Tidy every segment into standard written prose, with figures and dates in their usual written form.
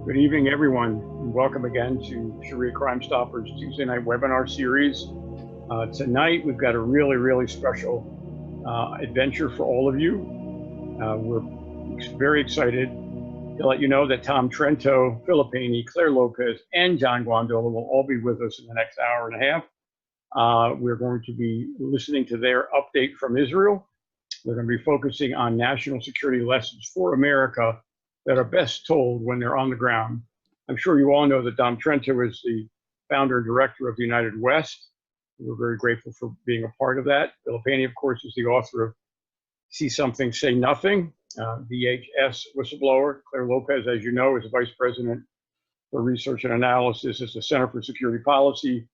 Good evening, everyone, and welcome again to Sharia Crime Stoppers Tuesday night webinar series. Tonight, we've got a really special adventure for all of you. We're very excited to let you know that Tom Trento, Haney, Clare Lopez, and John Guandolo will all be with us in the next hour and a half. We're going to be listening to their update from Israel. We're going to be focusing on national security lessons for America that are best told when they're on the ground. I'm sure you all know that Tom Trento is the founder and director of the United West. We're very grateful for being a part of that. Haney, of course, is the author of See Something, Say Nothing, VHS whistleblower. Clare Lopez, as you know, is the vice president for research and analysis at the Center for Security Policy.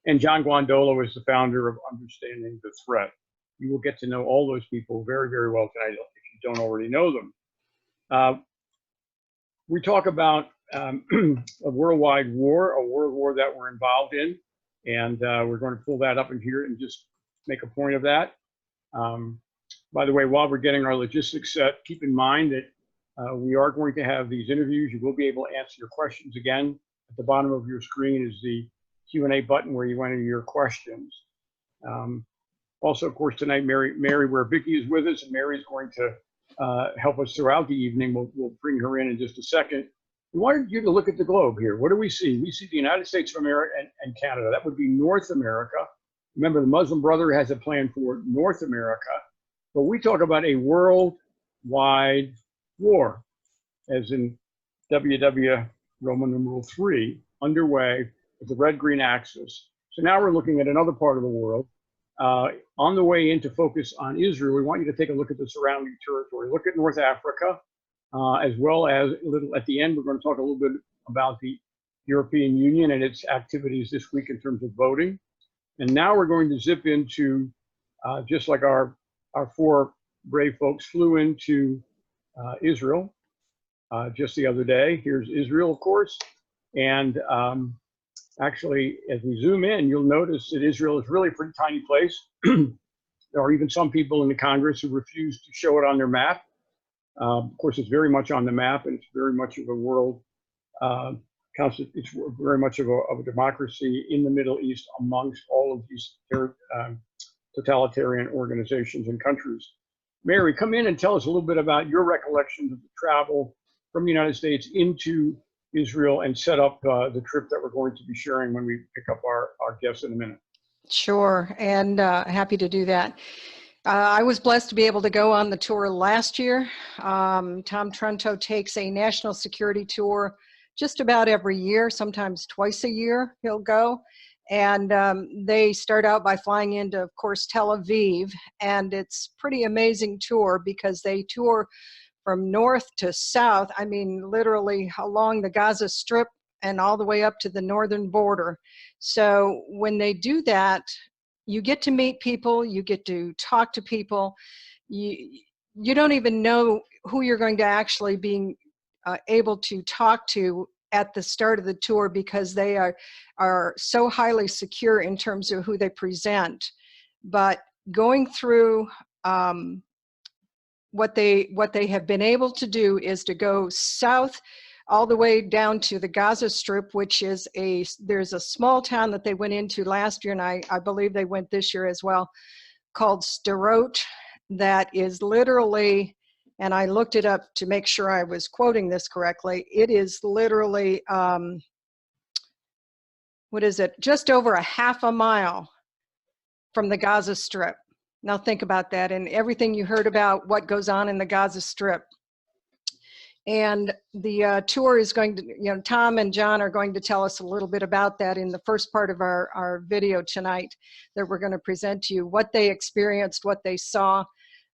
And John Guandolo is the founder of Understanding the Threat. You will get to know all those people very well tonight if you don't already know them. We talk about a worldwide war, a world war that we're involved in, and we're going to pull that up in here and just make a point of that. By the way, while we're getting our logistics set, keep in mind that we are going to have these interviews. You will be able to answer your questions again. At the bottom of your screen is the Q&A button where you enter your questions. Also, of course, tonight, Mary, where Vicky is with us, and Mary is going to help us throughout the evening. We'll bring her in just a second. We wanted you to look at the globe here. What do we see? We see the United States of America and Canada. That would be North America. Remember, the Muslim Brotherhood has a plan for North America, but we talk about a worldwide war, as in WW Roman numeral 3, underway with the red-green axis. So now we're looking at another part of the world. On the way in to focus on Israel, we want you to take a look at the surrounding territory. Look at North Africa, as well as at the end, we're going to talk a little bit about the European Union and its activities this week in terms of voting. And now we're going to zip into, just like our four brave folks flew into Israel just the other day. Here's Israel, of course. And actually, as we zoom in, you'll notice that Israel is really a pretty tiny place. There are even some people in the Congress who refuse to show it on their map. Of course, it's very much on the map, and it's very much of a world, it's very much of a democracy in the Middle East amongst all of these totalitarian organizations and countries. Mary, come in and tell us a little bit about your recollections of the travel from the United States into Israel and set up the trip that we're going to be sharing when we pick up our guests in a minute. Sure, and happy to do that. I was blessed to be able to go on the tour last year. Tom Trento takes a national security tour just about every year, sometimes twice a year he'll go. And they start out by flying into, of course, Tel Aviv. And it's a pretty amazing tour because they tour from north to south, I mean, literally along the Gaza Strip and all the way up to the northern border. So when they do that, you get to meet people, you get to talk to people. You don't even know who you're going to actually be able to talk to at the start of the tour because they are so highly secure in terms of who they present. But going through what they have been able to do is to go south all the way down to the Gaza Strip, which is there's a small town that they went into last year, and I believe they went this year as well, called Sderot, that is literally, and I looked it up to make sure I was quoting this correctly, it is literally, what is it, just over a half a mile from the Gaza Strip. Now think about that and everything you heard about what goes on in the Gaza Strip. And the tour is going to, Tom and John are going to tell us a little bit about that in the first part of our video tonight that we're going to present to you, what they experienced, what they saw.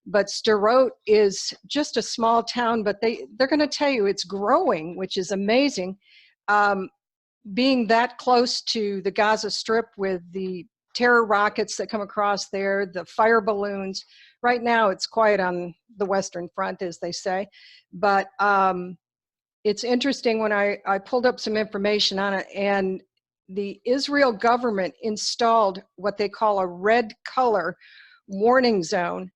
But Sderot is just a small town, but they're going to tell you it's growing, which is amazing. Being that close to the Gaza Strip with the terror rockets that come across there, the fire balloons. Right now it's quiet on the Western Front, as they say, but it's interesting when I pulled up some information on it, and the Israel government installed what they call a red color warning zone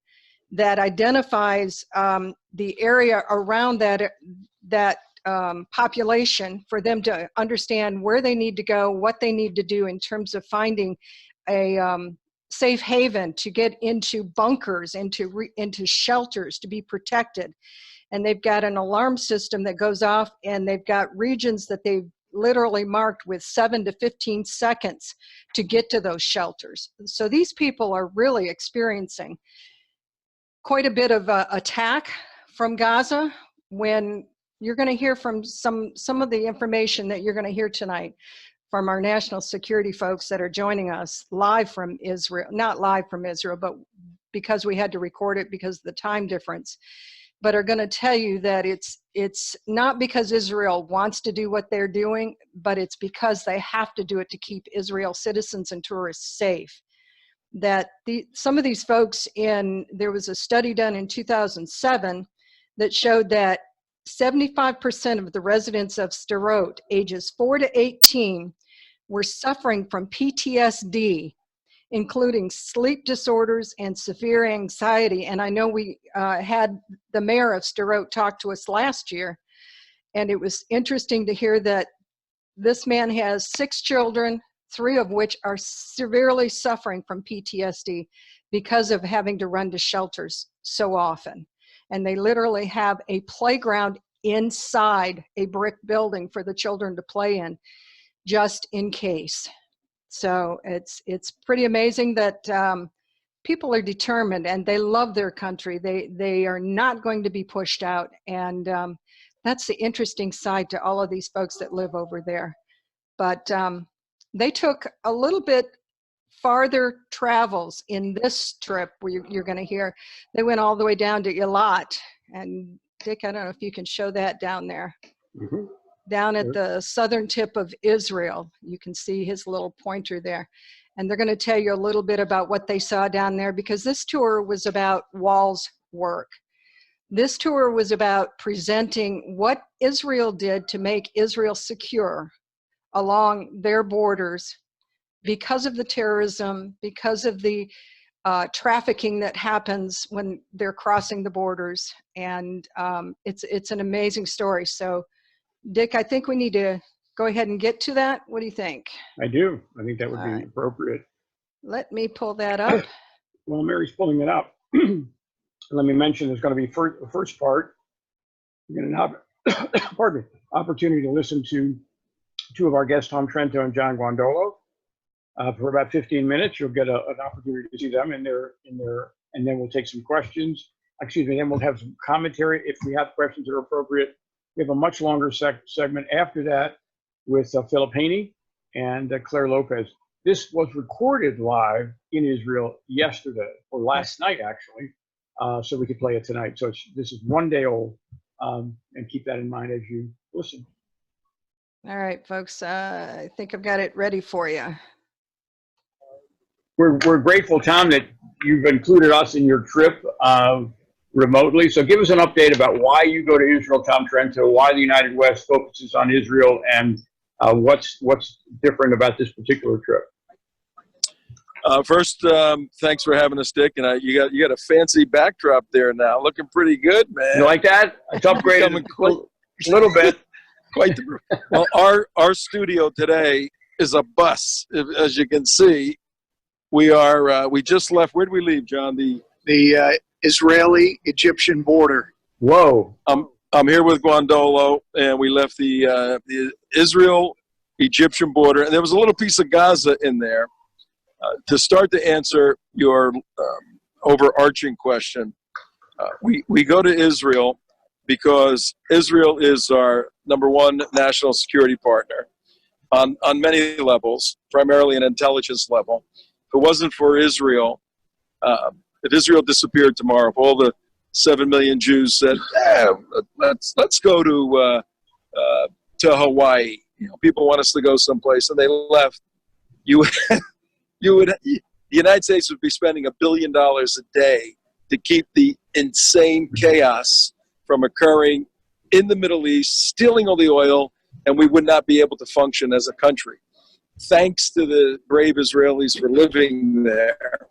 that identifies the area around that population for them to understand where they need to go, what they need to do in terms of finding a safe haven, to get into bunkers, into shelters, to be protected. And they've got an alarm system that goes off, and they've got regions that they've literally marked with 7 to 15 seconds to get to those shelters. So these people are really experiencing quite a bit of attack from Gaza. When you're going to hear from some of the information that you're going to hear tonight from our national security folks that are joining us live from Israel, not live from Israel, but because we had to record it because of the time difference, but are going to tell you that it's not because Israel wants to do what they're doing, but it's because they have to do it to keep Israel citizens and tourists safe. That some of these folks there was a study done in 2007 that showed that 75% of the residents of Sderot, ages 4 to 18, were suffering from PTSD, including sleep disorders and severe anxiety. And I know we had the mayor of Sderot talk to us last year, and it was interesting to hear that this man has 6 children, 3 of which are severely suffering from PTSD because of having to run to shelters so often. And they literally have a playground inside a brick building for the children to play in, just in case. So it's pretty amazing that people are determined and they love their country. They are not going to be pushed out. And that's the interesting side to all of these folks that live over there. But they took a little bit farther travels in this trip where you're going to hear. They went all the way down to Eilat. And Dick, I don't know if you can show that down there. Mm-hmm. Down at the southern tip of Israel. You can see his little pointer there. And they're going to tell you a little bit about what they saw down there, because this tour was about Wall's work. This tour was about presenting what Israel did to make Israel secure along their borders because of the terrorism, because of the trafficking that happens when they're crossing the borders. And it's an amazing story. So Dick, I think we need to go ahead and get to that. What do you think? I do. I think that would be appropriate. Let me pull that up. While Mary's pulling it up, let me mention there's going to be the first part. You're going to have opportunity to listen to 2 of our guests, Tom Trento and John Guandolo, for about 15 minutes. You'll get an opportunity to see them in their, and then we'll take some questions. Excuse me. Then we'll have some commentary if we have questions that are appropriate. We have a much longer segment after that with Philip Haney and Clare Lopez. This was recorded live in Israel yesterday, or last night actually, so we could play it tonight. So this is 1 day old, and keep that in mind as you listen. All right, folks, I think I've got it ready for you. We're grateful, Tom, that you've included us in your trip remotely. So give us an update about why you go to Israel, Tom Trento, why the United West focuses on Israel, and what's different about this particular trip. First, thanks for having us, Dick. And you got a fancy backdrop there now, looking pretty good, man. You like that? It's upgraded a little bit. Quite the, well, our studio today is a bus, as you can see. We just left. Where did we leave, John? The Israeli-Egyptian border. Whoa. I'm here with Guandolo, and we left the Israel-Egyptian border, and there was a little piece of Gaza in there. To start to answer your overarching question, we go to Israel because Israel is our #1 national security partner on many levels, primarily an intelligence level. If it wasn't for Israel, if Israel disappeared tomorrow, if all the 7 million Jews said, let's go to Hawaii, people want us to go someplace, and they left, the United States would be spending $1 billion a day to keep the insane chaos from occurring in the Middle East, stealing all the oil, and we would not be able to function as a country. Thanks to the brave Israelis for living there.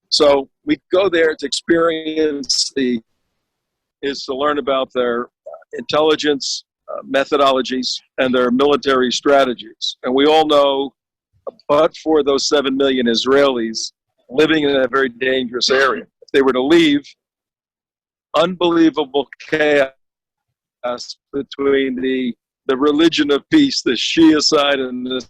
So we go there to experience is to learn about their intelligence, methodologies and their military strategies. And we all know, but for those 7 million Israelis living in a very dangerous area, if they were to leave, unbelievable chaos between the religion of peace, the Shia side and the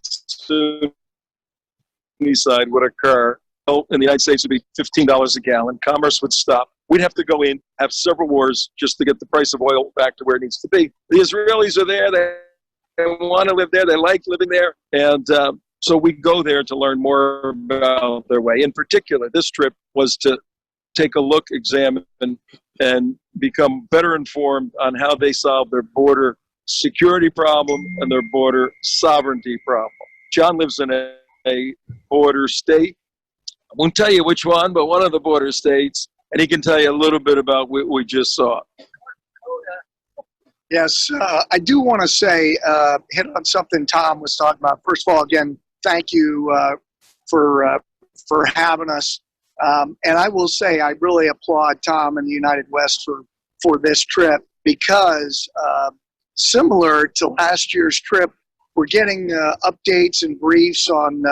Sunni side would occur. In the United States, it would be $15 a gallon. Commerce would stop. We'd have to go in, have several wars just to get the price of oil back to where it needs to be. The Israelis are there. They want to live there. They like living there. And so we go there to learn more about their way. In particular, this trip was to take a look, examine, and become better informed on how they solve their border security problem and their border sovereignty problem. John lives in a border state. I won't tell you which one, but one of the border states, and he can tell you a little bit about what we just saw. Yes, I do want to say, hit on something Tom was talking about. First of all, again, thank you for having us. And I will say I really applaud Tom and the United West for this trip because similar to last year's trip, we're getting updates and briefs on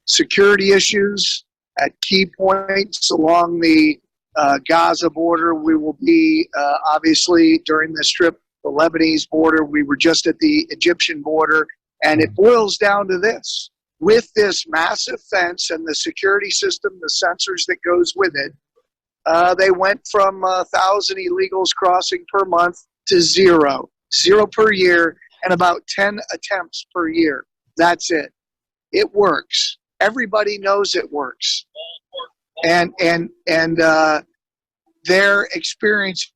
security issues at key points along the Gaza border. We will be, obviously, during this trip, the Lebanese border. We were just at the Egyptian border. And it boils down to this. With this massive fence and the security system, the sensors that goes with it, they went from 1,000 illegals crossing per month to zero per year, and about 10 attempts per year. That's it. It works. Everybody knows it works. And they're experiencing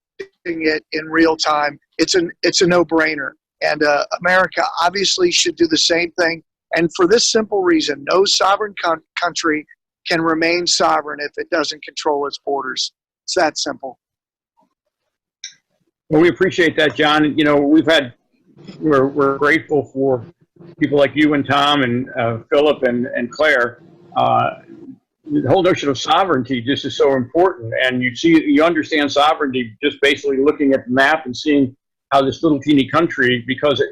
it in real time. It's a no-brainer. And America obviously should do the same thing. And for this simple reason, no sovereign country can remain sovereign if it doesn't control its borders. It's that simple. Well, we appreciate that, John. You know, we're grateful for people like you and Tom and Philip and Claire. The whole notion of sovereignty just is so important. And you understand sovereignty just basically looking at the map and seeing how this little teeny country, because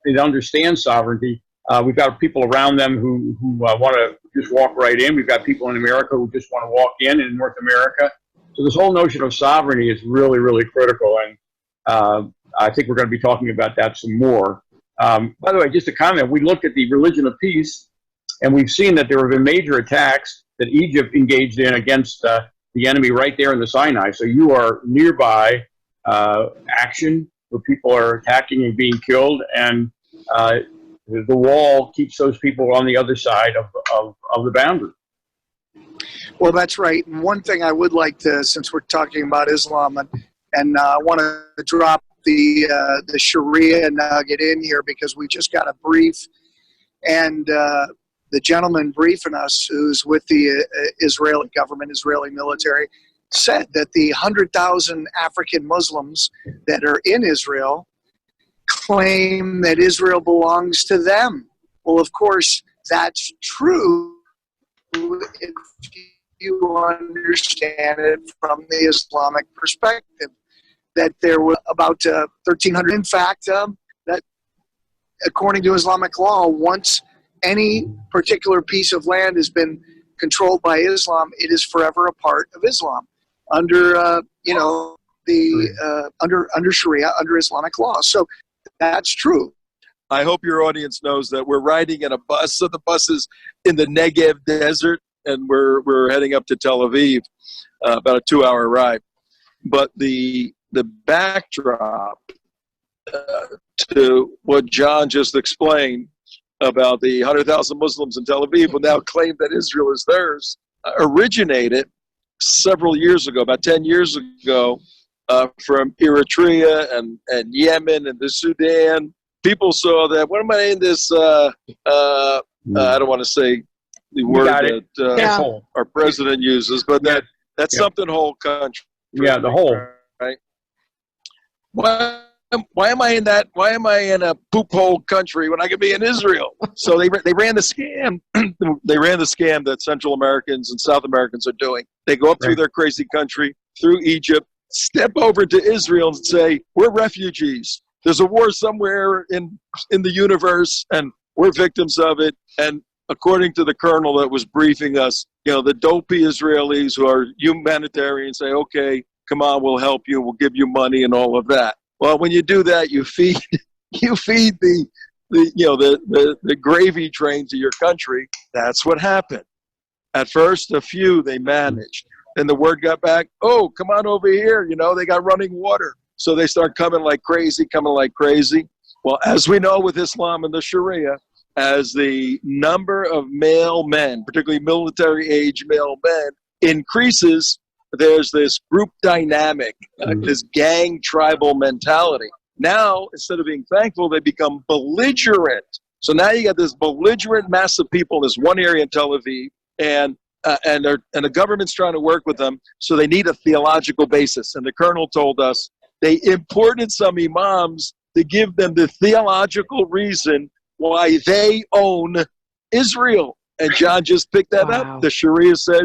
it understands sovereignty, we've got people around them who want to just walk right in. We've got people in America who just want to walk in North America. So this whole notion of sovereignty is really, really critical. And I think we're going to be talking about that some more. By the way, just a comment, we looked at the religion of peace, and we've seen that there have been major attacks that Egypt engaged in against the enemy right there in the Sinai. So you are nearby action where people are attacking and being killed, and the wall keeps those people on the other side of the boundary. Well, that's right. And one thing I would like to, since we're talking about Islam, and I want to drop the Sharia nugget in here because we just got a brief, and the gentleman briefing us, who's with the Israeli government, Israeli military, said that the 100,000 African Muslims that are in Israel claim that Israel belongs to them. Well, of course, that's true if you understand it from the Islamic perspective, that there were about 1,300. In fact, that according to Islamic law, once any particular piece of land has been controlled by Islam, it is forever a part of Islam under, under Sharia, under Islamic law. So that's true. I hope your audience knows that we're riding in a bus. So the bus is in the Negev desert, and we're heading up to Tel Aviv, about a 2-hour ride. But the backdrop to what John just explained about the 100,000 Muslims in Tel Aviv who now claim that Israel is theirs originated several years ago, about 10 years ago, from Eritrea and Yemen and the Sudan. People saw that, what am I in this, I don't want to say the word that our president uses, but that's something whole country. Yeah, the whole. Right? Why am I in that? Why am I in a poop hole country when I could be in Israel? So they ran the scam. They ran the scam that Central Americans and South Americans are doing. They go up through their crazy country, through Egypt, step over to Israel and say, we're refugees. There's a war somewhere in the universe, and we're victims of it. And according to the colonel that was briefing us, the dopey Israelis who are humanitarians say, okay, come on, we'll help you, we'll give you money and all of that. Well, when you do that, you feed the gravy train to your country. That's what happened. At first, a few they managed. Then the word got back, oh, come on over here. They got running water. So they start coming like crazy. Well, as we know with Islam and the Sharia, as the number of male men, particularly military-age male men, increases, there's this group dynamic, this gang tribal mentality. Now, instead of being thankful, they become belligerent. So now you got this belligerent mass of people in this one area in Tel Aviv, and the government's trying to work with them, so they need a theological basis. And the colonel told us they imported some imams to give them the theological reason why they own Israel. And John just picked that up. The Sharia said,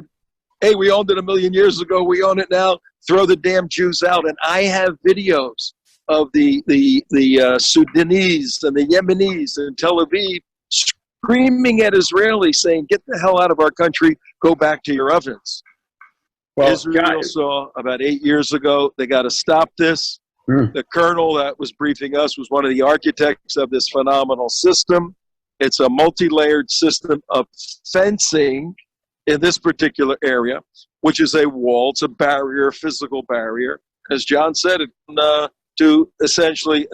hey, we owned it 1,000,000 years ago. We own it now. Throw the damn Jews out. And I have videos of the Sudanese and the Yemenis in Tel Aviv screaming at Israelis, saying, get the hell out of our country. Go back to your ovens. Well, Israel saw about 8 years ago, they got to stop this. The colonel that was briefing us was one of the architects of this phenomenal system. It's a multi-layered system of fencing in this particular area, which is a wall. It's a barrier, a physical barrier. As John said, to essentially,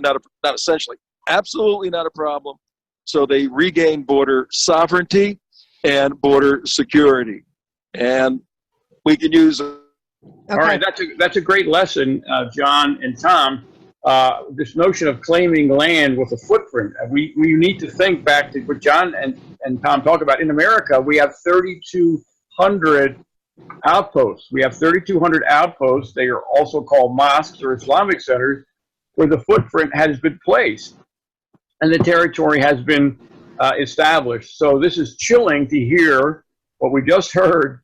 absolutely not a problem. So they regain border sovereignty and border security. And we can use... Okay. All right, that's a great lesson, John and Tom. This notion of claiming land with a footprint. We need to think back to what John and Tom talk about. In America, we have 3,200 outposts. We have 3,200 outposts. They are also called mosques or Islamic centers, where the footprint has been placed and the territory has been established. So this is chilling to hear what we just heard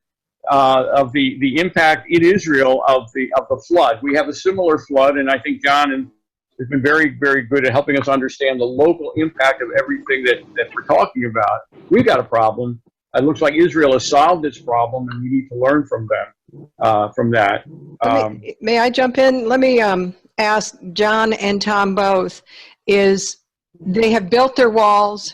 of the impact in Israel of the flood. We have a similar flood, and I think John has been very, very good at helping us understand the local impact of everything that we're talking about. We've got a problem. It looks like Israel has solved its problem, and we need to learn from them, from that. May I jump in? Let me ask John and Tom both. They have built their walls,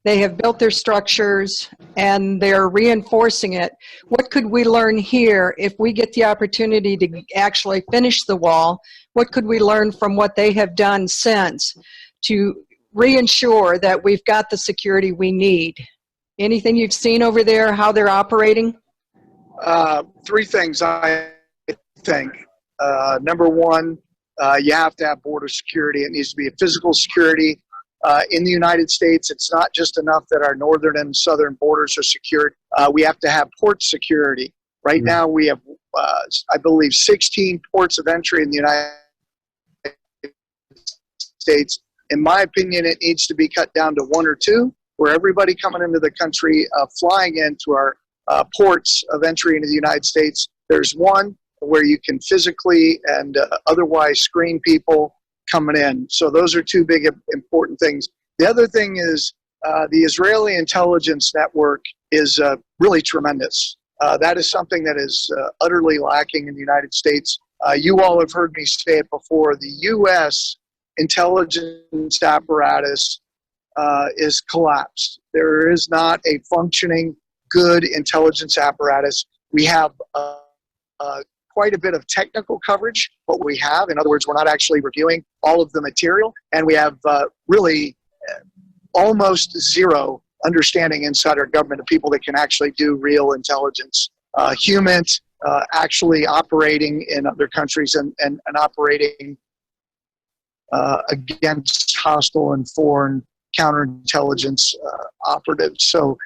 they have built their structures, and they're reinforcing it. What could we learn here if we get the opportunity to actually finish the wall? What could we learn from what they have done since to reinsure that we've got the security we need? Anything you've seen over there, how they're operating? Three things, I think. Number one, you have to have border security. It needs to be a physical security. In the United States, it's not just enough that our northern and southern borders are secured. We have to have port security. Right now, we have, I believe, 16 ports of entry in the United States. In my opinion, it needs to be cut down to 1 or 2, where everybody coming into the country, flying into our ports of entry into the United States, there's one where you can physically and otherwise screen people coming in. So those are two big important things. The other thing is the Israeli intelligence network is really tremendous. That is something that is utterly lacking in the United States. You all have heard me say it before. The U.S. intelligence apparatus is collapsed. There is not a functioning, good intelligence apparatus. We have quite a bit of technical coverage, what we have. In other words, we're not actually reviewing all of the material, and we have really almost zero understanding inside our government of people that can actually do real intelligence. Humans actually operating in other countries and operating against hostile and foreign counterintelligence operatives. So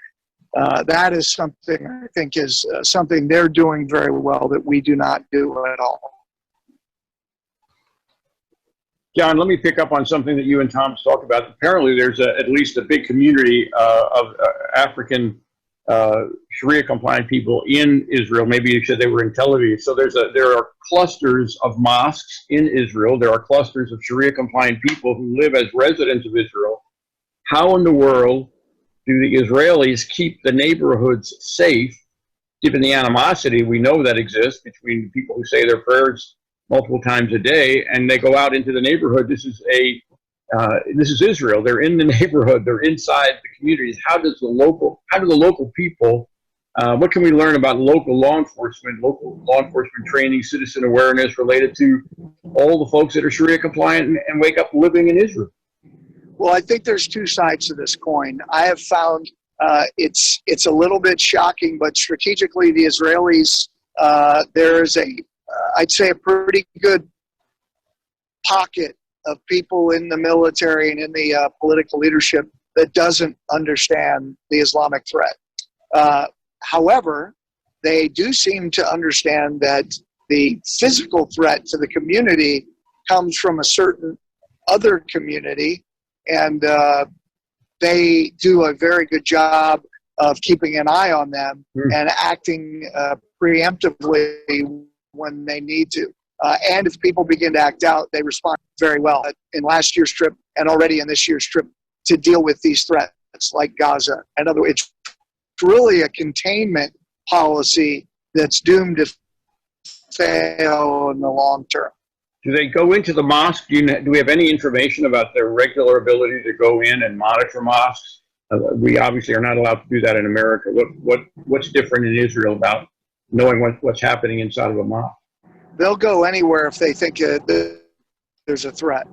that is something I think is something they're doing very well that we do not do at all. John, let me pick up on something that you and Tom talked about. Apparently, there's at least a big community of African Sharia compliant people in Israel. Maybe you said they were in Tel Aviv. So there are clusters of mosques in Israel. There are clusters of Sharia compliant people who live as residents of Israel. How in the world do the Israelis keep the neighborhoods safe, given the animosity we know that exists between people who say their prayers multiple times a day and they go out into the neighborhood? This is Israel. They're in the neighborhood. They're inside the communities. How do the local people, what can we learn about local law enforcement training, citizen awareness related to all the folks that are Sharia compliant and wake up living in Israel? Well, I think there's two sides to this coin. I have found it's a little bit shocking, but strategically the Israelis, there's I'd say a pretty good pocket of people in the military and in the political leadership that doesn't understand the Islamic threat. However, they do seem to understand that the physical threat to the community comes from a certain other community, and they do a very good job of keeping an eye on them and acting preemptively when they need to. And if people begin to act out, they respond very well in last year's trip and already in this year's trip to deal with these threats like Gaza. In other words, it's really a containment policy that's doomed to fail in the long term. Do they go into the mosque? Do we have any information about their regular ability to go in and monitor mosques? We obviously are not allowed to do that in America. What's different in Israel about knowing what's happening inside of a mosque? They'll go anywhere if they think there's a threat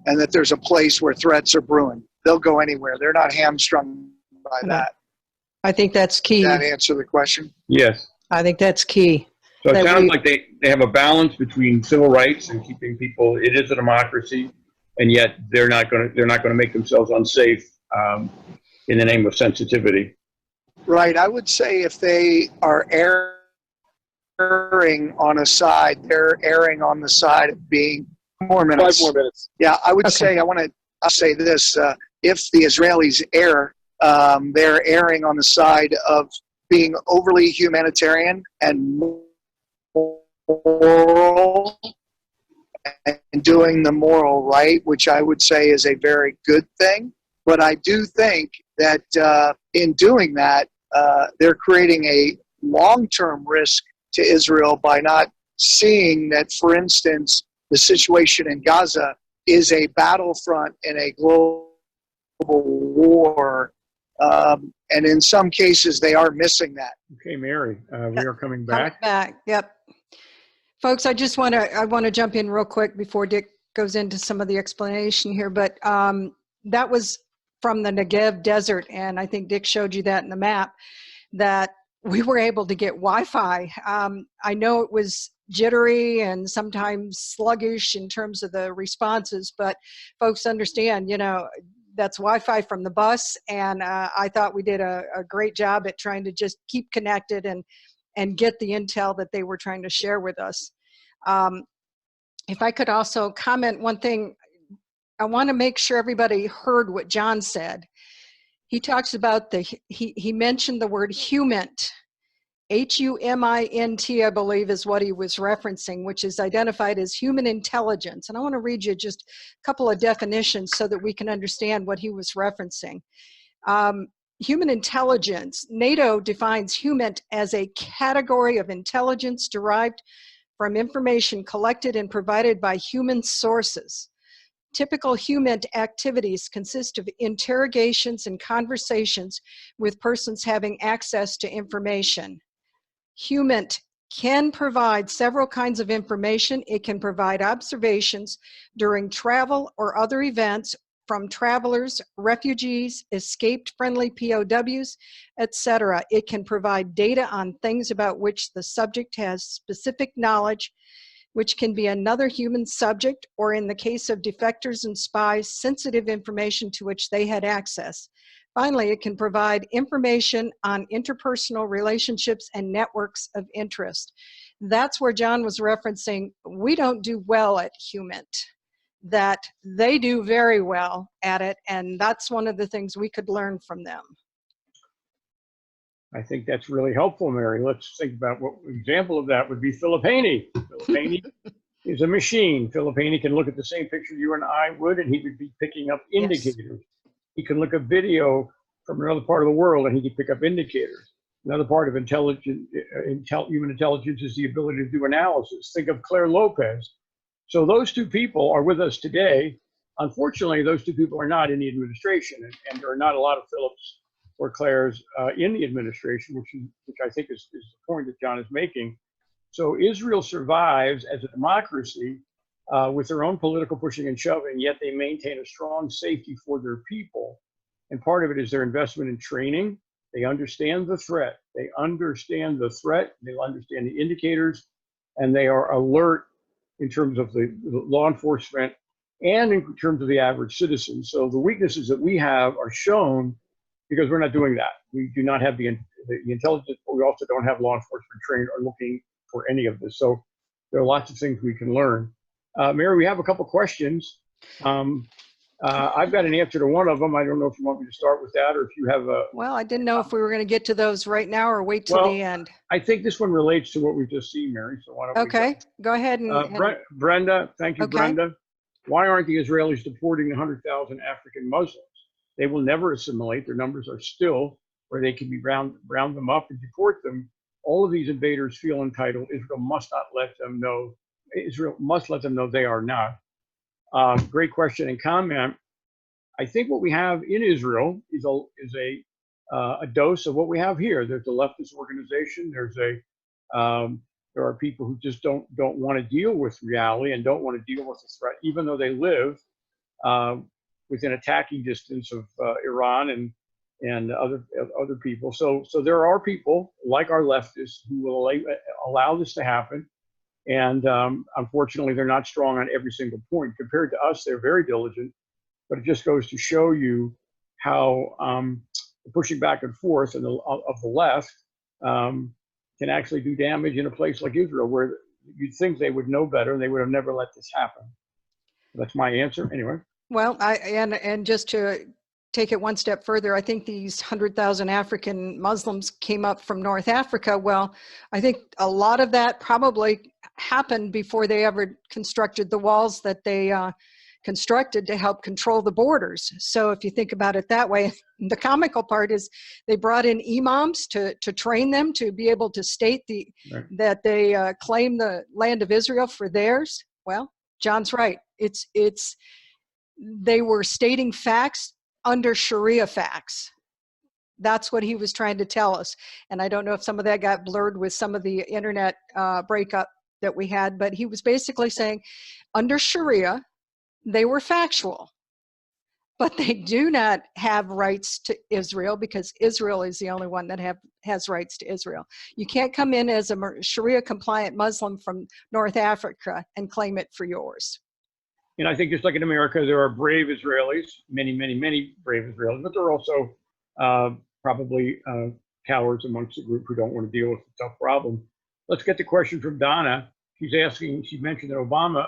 and that there's a place where threats are brewing. They'll go anywhere. They're not hamstrung by that. I think that's key. Did that answer the question? Yes. I think that's key. So it sounds like they have a balance between civil rights and keeping people. It is a democracy, and yet they're not going to make themselves unsafe in the name of sensitivity. Right. I would say if they are erring on a side, they're erring on the side of being 4 minutes. 5 more minutes. Yeah, I would say I'll say this: if the Israelis err, they're erring on the side of being overly humanitarian and moral and doing the moral right, which I would say is a very good thing. But I do think that in doing that, they're creating a long-term risk to Israel by not seeing that, for instance, the situation in Gaza is a battlefront in a global war. And in some cases, they are missing that. Okay, Mary, we are coming back. Yep. Folks, I want to jump in real quick before Dick goes into some of the explanation here, but that was from the Negev desert, and I think Dick showed you that in the map, that we were able to get Wi-Fi. I know it was jittery and sometimes sluggish in terms of the responses, but folks understand, that's Wi-Fi from the bus, and I thought we did a great job at trying to just keep connected and get the intel that they were trying to share with us. If I could also comment one thing, I want to make sure everybody heard what John said. He talks about he mentioned the word humint. H-U-M-I-N-T, I believe, is what he was referencing, which is identified as human intelligence. And I want to read you just a couple of definitions so that we can understand what he was referencing. Human intelligence. NATO defines humint as a category of intelligence derived from information collected and provided by human sources. Typical humint activities consist of interrogations and conversations with persons having access to information. Humint can provide several kinds of information. It can provide observations during travel or other events from travelers, refugees, escaped friendly POWs, etc. It can provide data on things about which the subject has specific knowledge, which can be another human subject, or in the case of defectors and spies, sensitive information to which they had access. Finally, it can provide information on interpersonal relationships and networks of interest. That's where John was referencing, we don't do well at humint, that they do very well at it, and that's one of the things we could learn from them. I think that's really helpful, Mary. Let's think about what example of that would be Philip Haney. Philip Haney is a machine. Philip Haney can look at the same picture you and I would, and he would be picking up indicators. Yes. He can look at video from another part of the world, and he can pick up indicators. Another part of human intelligence is the ability to do analysis. Think of Clare Lopez. So those two people are with us today. Unfortunately, those two people are not in the administration, and there are not a lot of Philips or Clares in the administration, which I think is the point that John is making. So Israel survives as a democracy with their own political pushing and shoving, yet they maintain a strong safety for their people. And part of it is their investment in training. They understand the threat. They understand the threat. They understand the indicators, and they are alert in terms of the law enforcement and in terms of the average citizen. So the weaknesses that we have are shown because we're not doing that. We do not have the intelligence, but we also don't have law enforcement trained or looking for any of this. So there are lots of things we can learn. Mary, we have a couple questions. I've got an answer to one of them. I don't know if you want me to start with that or if you have a... Well, I didn't know if we were going to get to those right now or wait till the end. I think this one relates to what we've just seen, Mary. So why don't we go ahead. Brenda, thank you, Brenda. Why aren't the Israelis deporting the 100,000 African Muslims? They will never assimilate. Their numbers are still where they can be round them up and deport them. All of these invaders feel entitled. Israel must let them know they are not. Great question and comment. I think what we have in Israel is a dose of what we have here. There's a leftist organization. There are people who just don't want to deal with reality and don't want to deal with the threat, even though they live within attacking distance of Iran and other people. So there are people like our leftists who will allow this to happen. And unfortunately, they're not strong on every single point. Compared to us, they're very diligent. But it just goes to show you how pushing back and forth of the left can actually do damage in a place like Israel, where you'd think they would know better and they would have never let this happen. That's my answer. Anyway. Well, and just to take it one step further, I think these 100,000 African Muslims came up from North Africa. Well, I think a lot of that probably happened before they ever constructed the walls that they constructed to help control the borders. So if you think about it that way, the comical part is they brought in imams to train them to be able to state that they claim the land of Israel for theirs. Well, John's right. They were stating facts under Sharia facts. That's what he was trying to tell us. And I don't know if some of that got blurred with some of the internet breakup that we had, but he was basically saying under Sharia, they were factual, but they do not have rights to Israel because Israel is the only one that has rights to Israel. You can't come in as a Sharia compliant Muslim from North Africa and claim it for yours. And I think just like in America, there are brave Israelis, many, many, many brave Israelis, but there are also probably cowards amongst the group who don't want to deal with the tough problem. Let's get the question from Donna. She's asking, she mentioned that Obama,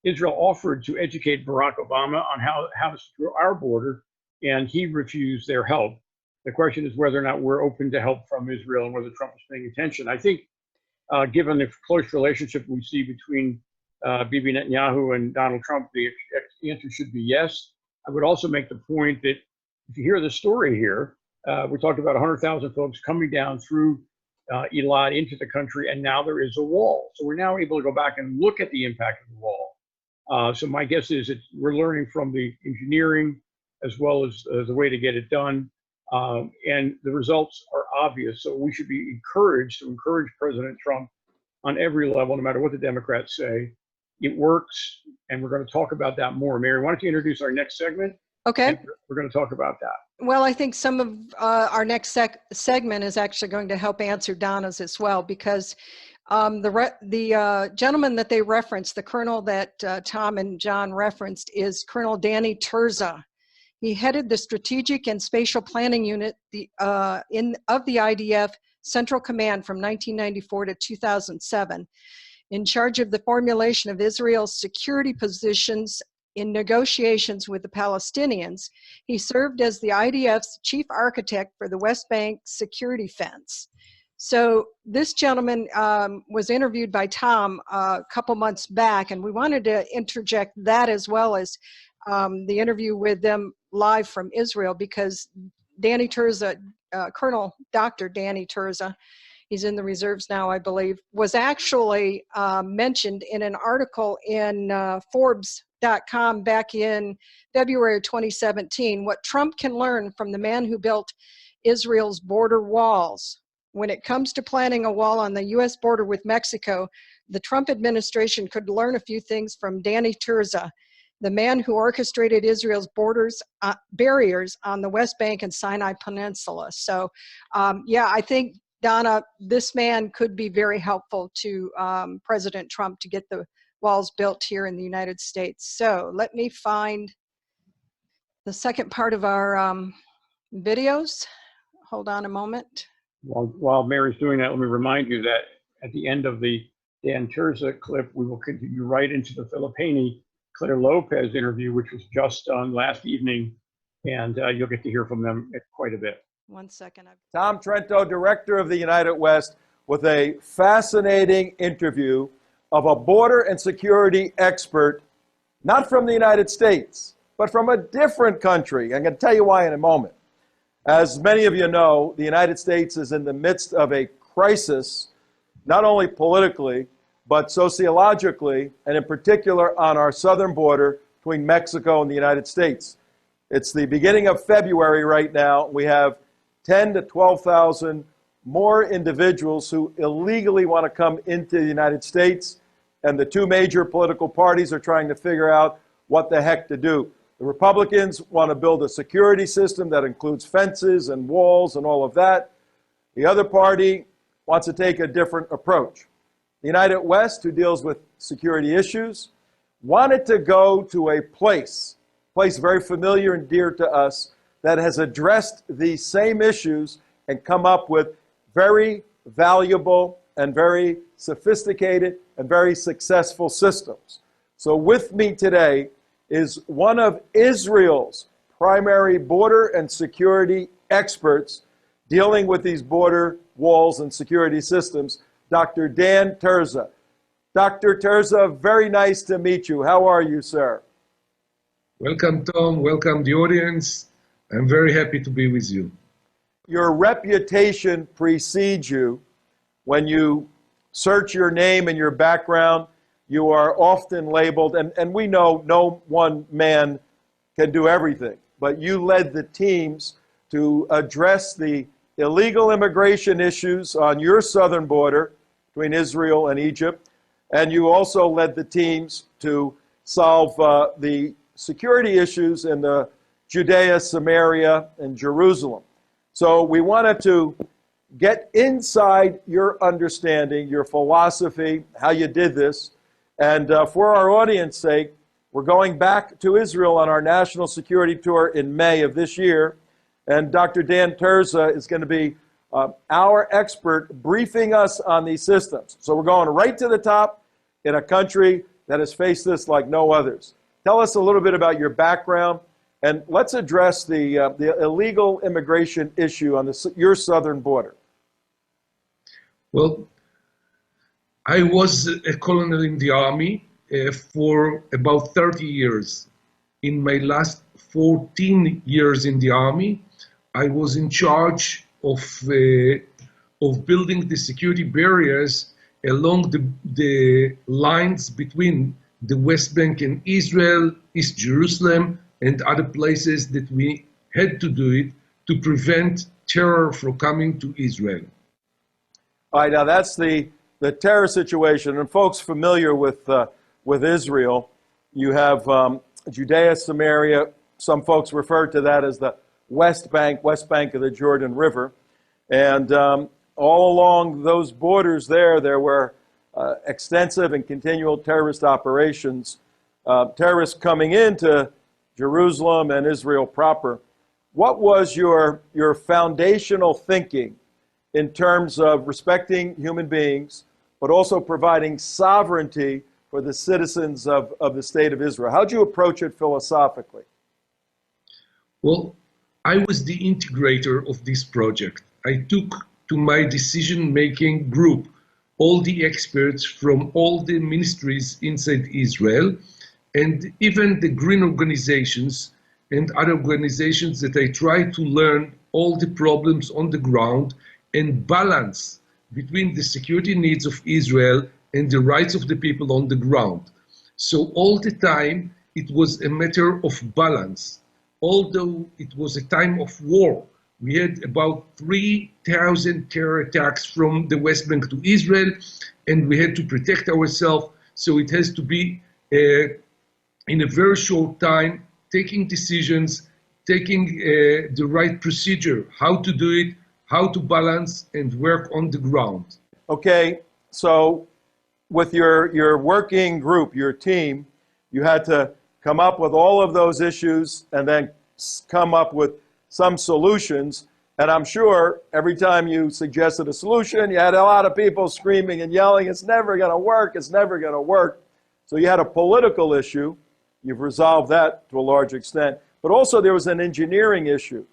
Israel offered to educate Barack Obama on how to secure our border, and he refused their help. The question is whether or not we're open to help from Israel and whether Trump is paying attention. I think given the close relationship we see between Bibi Netanyahu and Donald Trump, the answer should be yes. I would also make the point that if you hear the story here, we talked about 100,000 folks coming down through Eilat into the country, and now there is a wall. So we're now able to go back and look at the impact of the wall. So my guess is we're learning from the engineering as well as the way to get it done. And the results are obvious. So we should be encouraged to encourage President Trump on every level, no matter what the Democrats say. It works, and we're going to talk about that more. Mary, why don't you introduce our next segment? Okay. We're going to talk about that. Well, I think some of our next segment is actually going to help answer Donna's as well, because the gentleman that they referenced, the colonel that Tom and John referenced, is Colonel Danny Tirza. He headed the Strategic and Spatial Planning Unit of the IDF Central Command from 1994 to 2007, in charge of the formulation of Israel's security positions in negotiations with the Palestinians. He served as the IDF's chief architect for the West Bank security fence. So this gentleman was interviewed by Tom a couple months back, and we wanted to interject that as well as the interview with them live from Israel, because Danny Tirza, Colonel Dr. Danny Tirza, he's in the reserves now, I believe, was actually mentioned in an article in Forbes.com back in February 2017, what Trump can learn from the man who built Israel's border walls. When it comes to planning a wall on the U.S. border with Mexico, the Trump administration could learn a few things from Danny Tirza, the man who orchestrated Israel's barriers on the West Bank and Sinai Peninsula. So, yeah, I think, Donna, this man could be very helpful to President Trump to get the walls built here in the United States. So let me find the second part of our videos. Hold on a moment. While Mary's doing that, let me remind you that at the end of the Dan Tirza clip, we will continue right into the Filipini Clare Lopez interview, which was just done last evening, and you'll get to hear from them quite a bit. 1 second. Tom Trento, director of the United West, with a fascinating interview of a border and security expert, not from the United States, but from a different country. I'm going to tell you why in a moment. As many of you know, the United States is in the midst of a crisis, not only politically, but sociologically, and in particular on our southern border between Mexico and the United States. It's the beginning of February right now. We have 10 to 12,000 more individuals who illegally want to come into the United States, and the two major political parties are trying to figure out what the heck to do. The Republicans want to build a security system that includes fences and walls and all of that. The other party wants to take a different approach. The United West, who deals with security issues, wanted to go to a place very familiar and dear to us, that has addressed these same issues and come up with very valuable and very sophisticated and very successful systems. So with me today is one of Israel's primary border and security experts dealing with these border walls and security systems, Dr. Dan Tirza. Dr. Tirza, very nice to meet you. How are you, sir? Welcome, Tom. Welcome, the audience. I'm very happy to be with you. Your reputation precedes you. When you search your name and your background, you are often labeled, and we know no one man can do everything, but you led the teams to address the illegal immigration issues on your southern border between Israel and Egypt, and you also led the teams to solve the security issues in the Judea, Samaria, and Jerusalem. So we wanted to get inside your understanding, your philosophy, how you did this. And for our audience's sake, we're going back to Israel on our national security tour in May of this year. And Dr. Dan Tirza is going to be our expert briefing us on these systems. So we're going right to the top in a country that has faced this like no others. Tell us a little bit about your background, and let's address the illegal immigration issue on your southern border. Well, I was a colonel in the army for about 30 years. In my last 14 years in the army, I was in charge of building the security barriers along the lines between the West Bank and Israel, East Jerusalem, and other places that we had to do it to prevent terror from coming to Israel. All right, now that's the terror situation, and folks familiar with Israel, you have Judea, Samaria. Some folks refer to that as the West Bank of the Jordan River, and all along those borders there were extensive and continual terrorist operations, terrorists coming into Jerusalem and Israel proper. What was your foundational thinking in terms of respecting human beings, but also providing sovereignty for the citizens of the state of Israel? How'd you approach it philosophically? Well, I was the integrator of this project. I took to my decision-making group all the experts from all the ministries inside Israel, and even the green organizations and other organizations that I try to learn all the problems on the ground and balance between the security needs of Israel and the rights of the people on the ground. So all the time, it was a matter of balance. Although it was a time of war, we had about 3,000 terror attacks from the West Bank to Israel, and we had to protect ourselves. So it has to be in a very short time, taking decisions, taking the right procedure, how to do it, how to balance and work on the ground. Okay, so with your working group, your team, you had to come up with all of those issues and then come up with some solutions. And I'm sure every time you suggested a solution, you had a lot of people screaming and yelling, it's never going to work, it's never going to work. So you had a political issue. You've resolved that to a large extent. But also there was an engineering issue,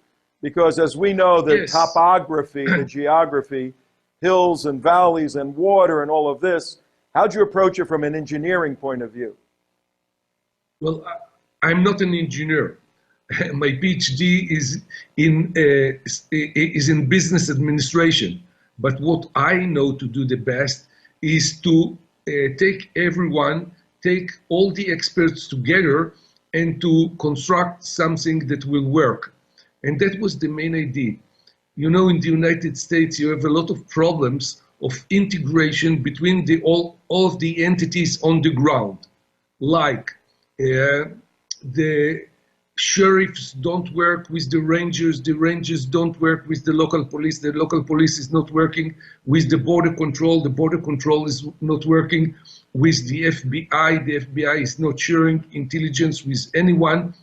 because as we know, the Yes. topography, the geography, hills and valleys and water and all of this, how'd you approach it from an engineering point of view? Well, I'm not an engineer. My PhD is in business administration. But what I know to do the best is to take all the experts together and to construct something that will work. And that was the main idea. You know, in the United States, you have a lot of problems of integration between all of the entities on the ground. Like the sheriffs don't work with the rangers don't work with the local police is not working with the border control is not working with the FBI is not sharing intelligence with anyone.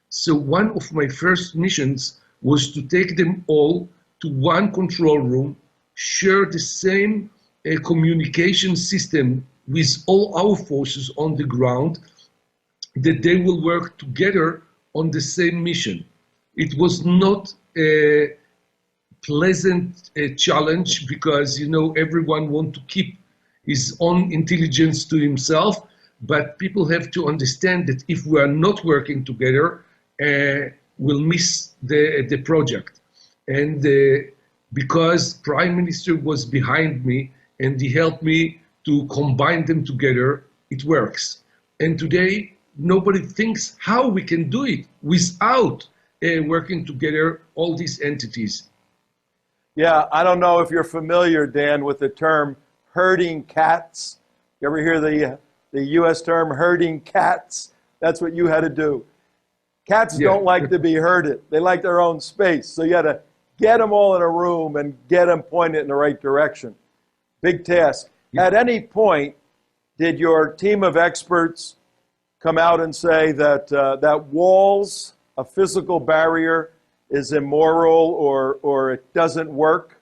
So one of my first missions was to take them all to one control room, share the same communication system with all our forces on the ground, that they will work together on the same mission. It was not a pleasant challenge, because, you know, everyone wants to keep his own intelligence to himself, but people have to understand that if we are not working together, we'll miss the project. And because Prime Minister was behind me and he helped me to combine them together, it works. And today, nobody thinks how we can do it without working together, all these entities. Yeah, I don't know if you're familiar, Dan, with the term herding cats. You ever hear the U.S. term herding cats? That's what you had to do. Cats don't like to be herded. They like their own space. So you had to get them all in a room and get them pointed in the right direction. Big task. Yeah. At any point, did your team of experts come out and say that that walls, a physical barrier, is immoral or it doesn't work?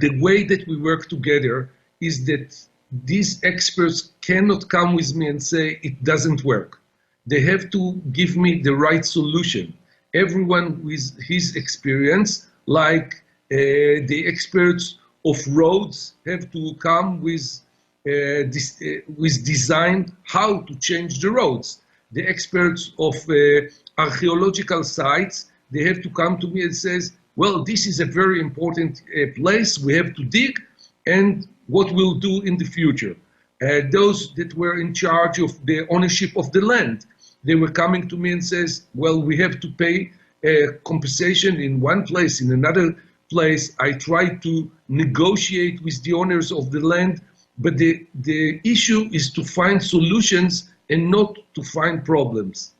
The way that we work together is that these experts cannot come with me and say it doesn't work. They have to give me the right solution. Everyone with his experience, like the experts of roads, have to come with design how to change the roads. The experts of archaeological sites, they have to come to me and says, well, this is a very important place, we have to dig, and what we'll do in the future. Those that were in charge of the ownership of the land, they were coming to me and says, well, we have to pay compensation in one place, in another place. I tried to negotiate with the owners of the land, but the issue is to find solutions and not to find problems.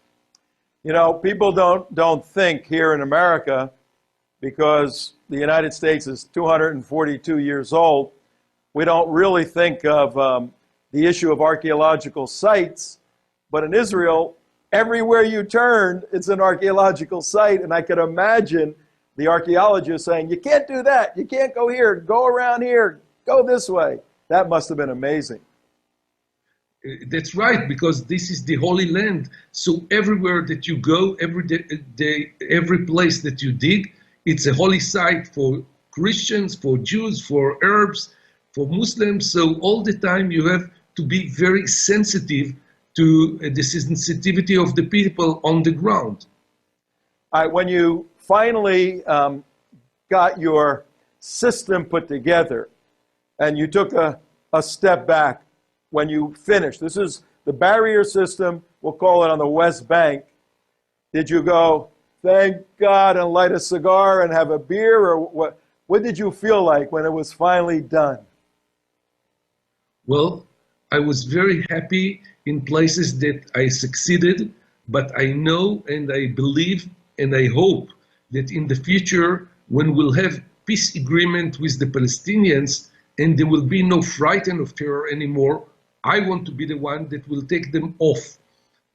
You know, people don't think here in America, because the United States is 242 years old, we don't really think of the issue of archaeological sites. But in Israel, everywhere you turn, it's an archaeological site. And I could imagine the archaeologists saying, you can't do that. You can't go here. Go around here. Go this way. That must have been amazing. That's right, because this is the Holy Land. So everywhere that you go, every place that you dig, it's a holy site for Christians, for Jews, for Arabs, for Muslims. So all the time you have to be very sensitive to the sensitivity of the people on the ground. All right, when you finally got your system put together and you took a step back, when you finished, this is the barrier system, we'll call it on the West Bank, did you go, thank God, and light a cigar and have a beer, or what did you feel like when it was finally done? Well, I was very happy in places that I succeeded, but I know and I believe and I hope that in the future, when we'll have peace agreement with the Palestinians and there will be no frighten of terror anymore, I want to be the one that will take them off,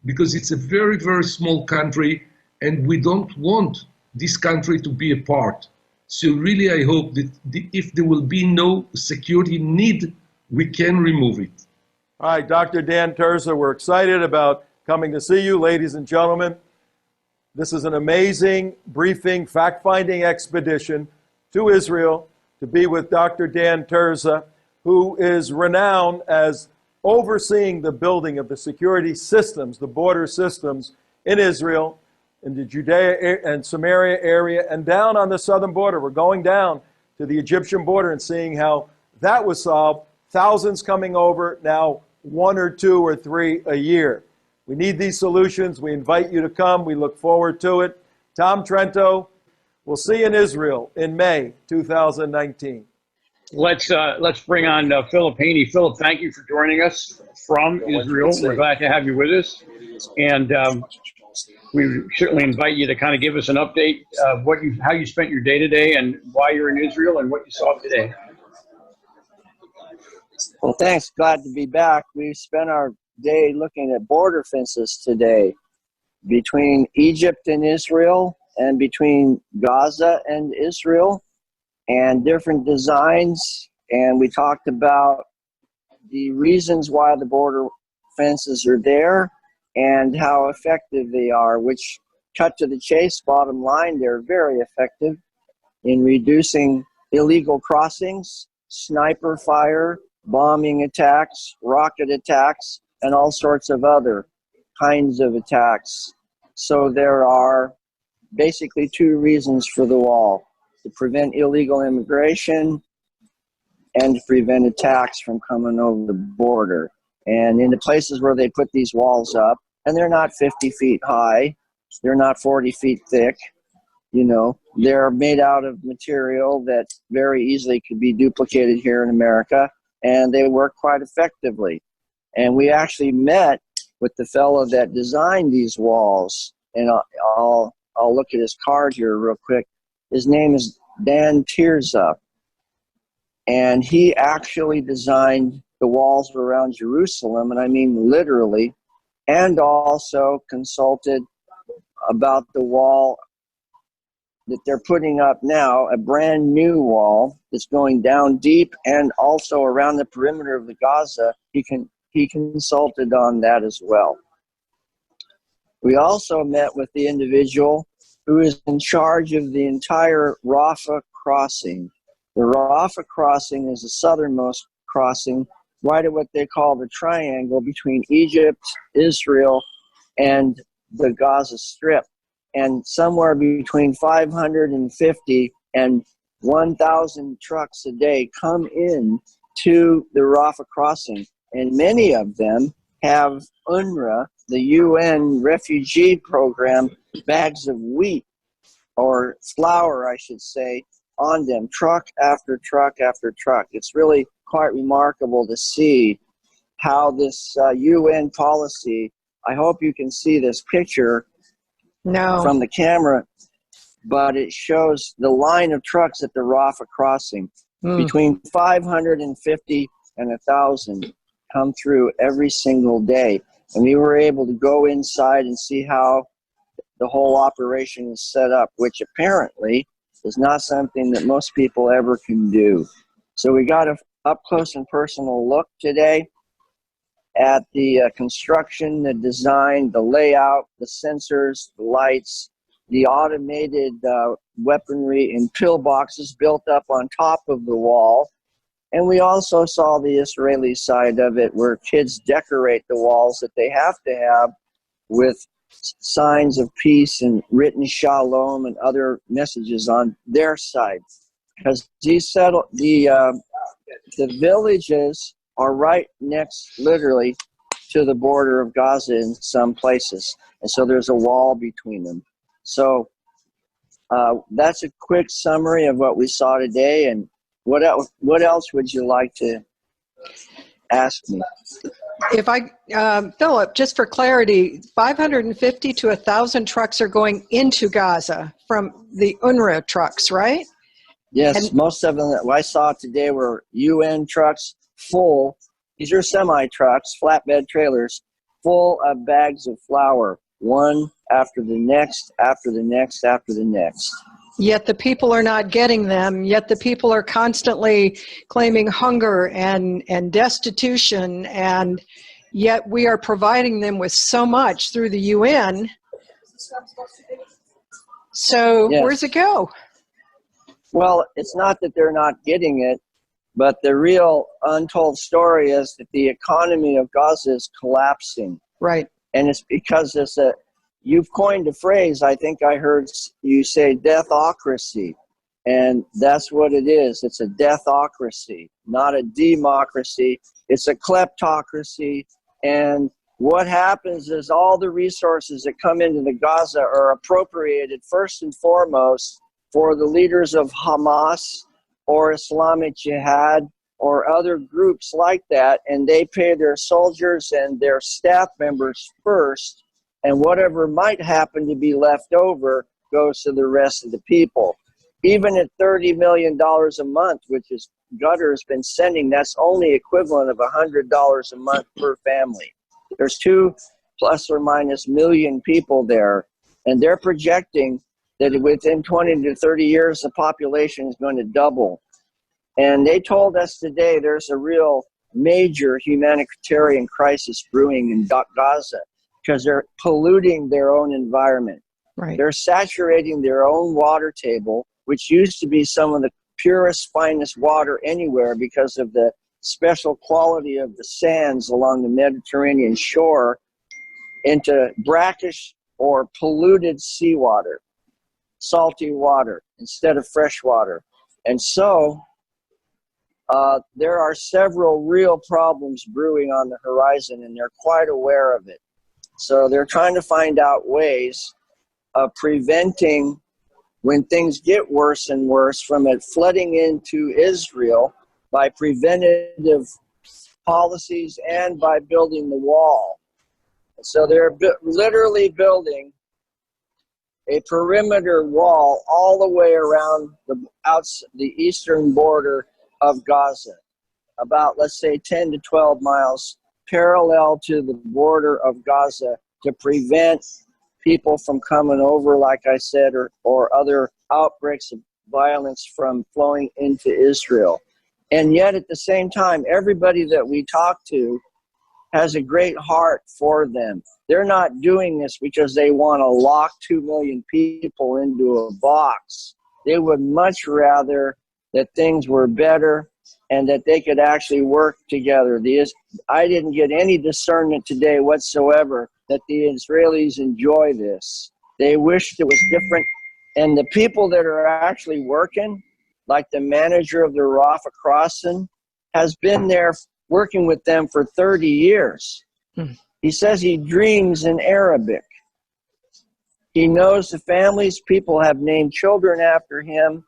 because it's a very, very small country and we don't want this country to be apart. So really, I hope that if there will be no security need, we can remove it. All right, Dr. Dan Tirza, we're excited about coming to see you, ladies and gentlemen. This is an amazing briefing, fact-finding expedition to Israel to be with Dr. Dan Tirza, who is renowned as overseeing the building of the security systems, the border systems in Israel, in the Judea and Samaria area, and down on the southern border. We're going down to the Egyptian border and seeing how that was solved. Thousands coming over, now 1 or 2 or 3 a year. We need these solutions. We invite you to come. We look forward to it. Tom Trento, we'll see you in Israel in May 2019. Let's bring on Philip Haney. Philip, thank you for joining us from Israel. We're glad to have you with us, and we certainly invite you to kind of give us an update of how you spent your day today and why you're in Israel and what you saw today. Well, thanks. Glad to be back. We spent our day looking at border fences today between Egypt and Israel and between Gaza and Israel, and different designs. And we talked about the reasons why the border fences are there and how effective they are, which, cut to the chase, bottom line, they're very effective in reducing illegal crossings, sniper fire, bombing attacks, rocket attacks, and all sorts of other kinds of attacks. So there are basically 2 reasons for the wall: to prevent illegal immigration and to prevent attacks from coming over the border. And in the places where they put these walls up, and they're not 50 feet high, they're not 40 feet thick, you know, they're made out of material that very easily could be duplicated here in America, and they work quite effectively. And we actually met with the fellow that designed these walls, and I'll look at his card here real quick. His name is Danny Tirza, and he actually designed the walls around Jerusalem, and I mean literally, and also consulted about the wall that they're putting up now, a brand new wall that's going down deep and also around the perimeter of the Gaza. He consulted on that as well. We also met with the individual who is in charge of the entire Rafah crossing. The Rafah crossing is the southernmost crossing, right at what they call the triangle between Egypt, Israel, and the Gaza Strip. And somewhere between 550 and 1,000 trucks a day come in to the Rafah crossing. And many of them have UNRWA, the UN refugee program, bags of wheat or flour, I should say, on them, truck after truck after truck. It's really quite remarkable to see how this UN policy, I hope you can see this picture from the camera, but it shows the line of trucks at the Rafah crossing. Between 550 and 1,000 come through every single day. And we were able to go inside and see how the whole operation is set up, which apparently is not something that most people ever can do. So we got an up close and personal look today at the construction, the design, the layout, the sensors, the lights, the automated weaponry in pillboxes built up on top of the wall. And we also saw the Israeli side of it, where kids decorate the walls that they have to have with signs of peace and written shalom and other messages on their side. Because the villages are right next, literally, to the border of Gaza in some places. And so there's a wall between them. So that's a quick summary of what we saw today. And what else would you like to ask me? If Philip, just for clarity, 550 to 1,000 trucks are going into Gaza from the UNRWA trucks, right? Yes, And most of them that I saw today were UN trucks full. These are semi-trucks, flatbed trailers, full of bags of flour, one after the next, after the next, after the next. yet the people are not getting them, yet the people are constantly claiming hunger and destitution, and yet we are providing them with so much through the UN. So Yes. where's it go? Well, it's not that they're not getting it, but the real untold story is that the economy of Gaza is collapsing. Right. And it's because you've coined a phrase, I think I heard you say deathocracy. And that's what it is. It's a deathocracy, not a democracy. It's a kleptocracy. And what happens is all the resources that come into the Gaza are appropriated first and foremost for the leaders of Hamas or Islamic Jihad or other groups like that, and they pay their soldiers and their staff members first, and whatever might happen to be left over goes to the rest of the people. Even at $30 million a month, which is Qatar has been sending, that's only equivalent of $100 a month per family. There's 2 plus or minus million people there, and they're projecting that within 20 to 30 years, the population is going to double. And they told us today there's a real major humanitarian crisis brewing in Gaza because they're polluting their own environment. Right. They're saturating their own water table, which used to be some of the purest, finest water anywhere because of the special quality of the sands along the Mediterranean shore, into brackish or polluted seawater, salty water instead of fresh water. And so there are several real problems brewing on the horizon, and they're quite aware of it. So they're trying to find out ways of preventing, when things get worse and worse, from it flooding into Israel by preventative policies and by building the wall. So they're literally building a perimeter wall all the way around the eastern border of Gaza, about, let's say, 10 to 12 miles parallel to the border of Gaza, to prevent people from coming over, like I said, or other outbreaks of violence from flowing into Israel. And yet at the same time, everybody that we talk to has a great heart for them. They're not doing this because they want to lock 2 million people into a box. They would much rather that things were better and that they could actually work together. I didn't get any discernment today whatsoever that the Israelis enjoy this. They wished it was different. And the people that are actually working, like the manager of the Rafah crossing, has been there working with them for 30 years. He says he dreams in Arabic. He knows the families. People have named children after him.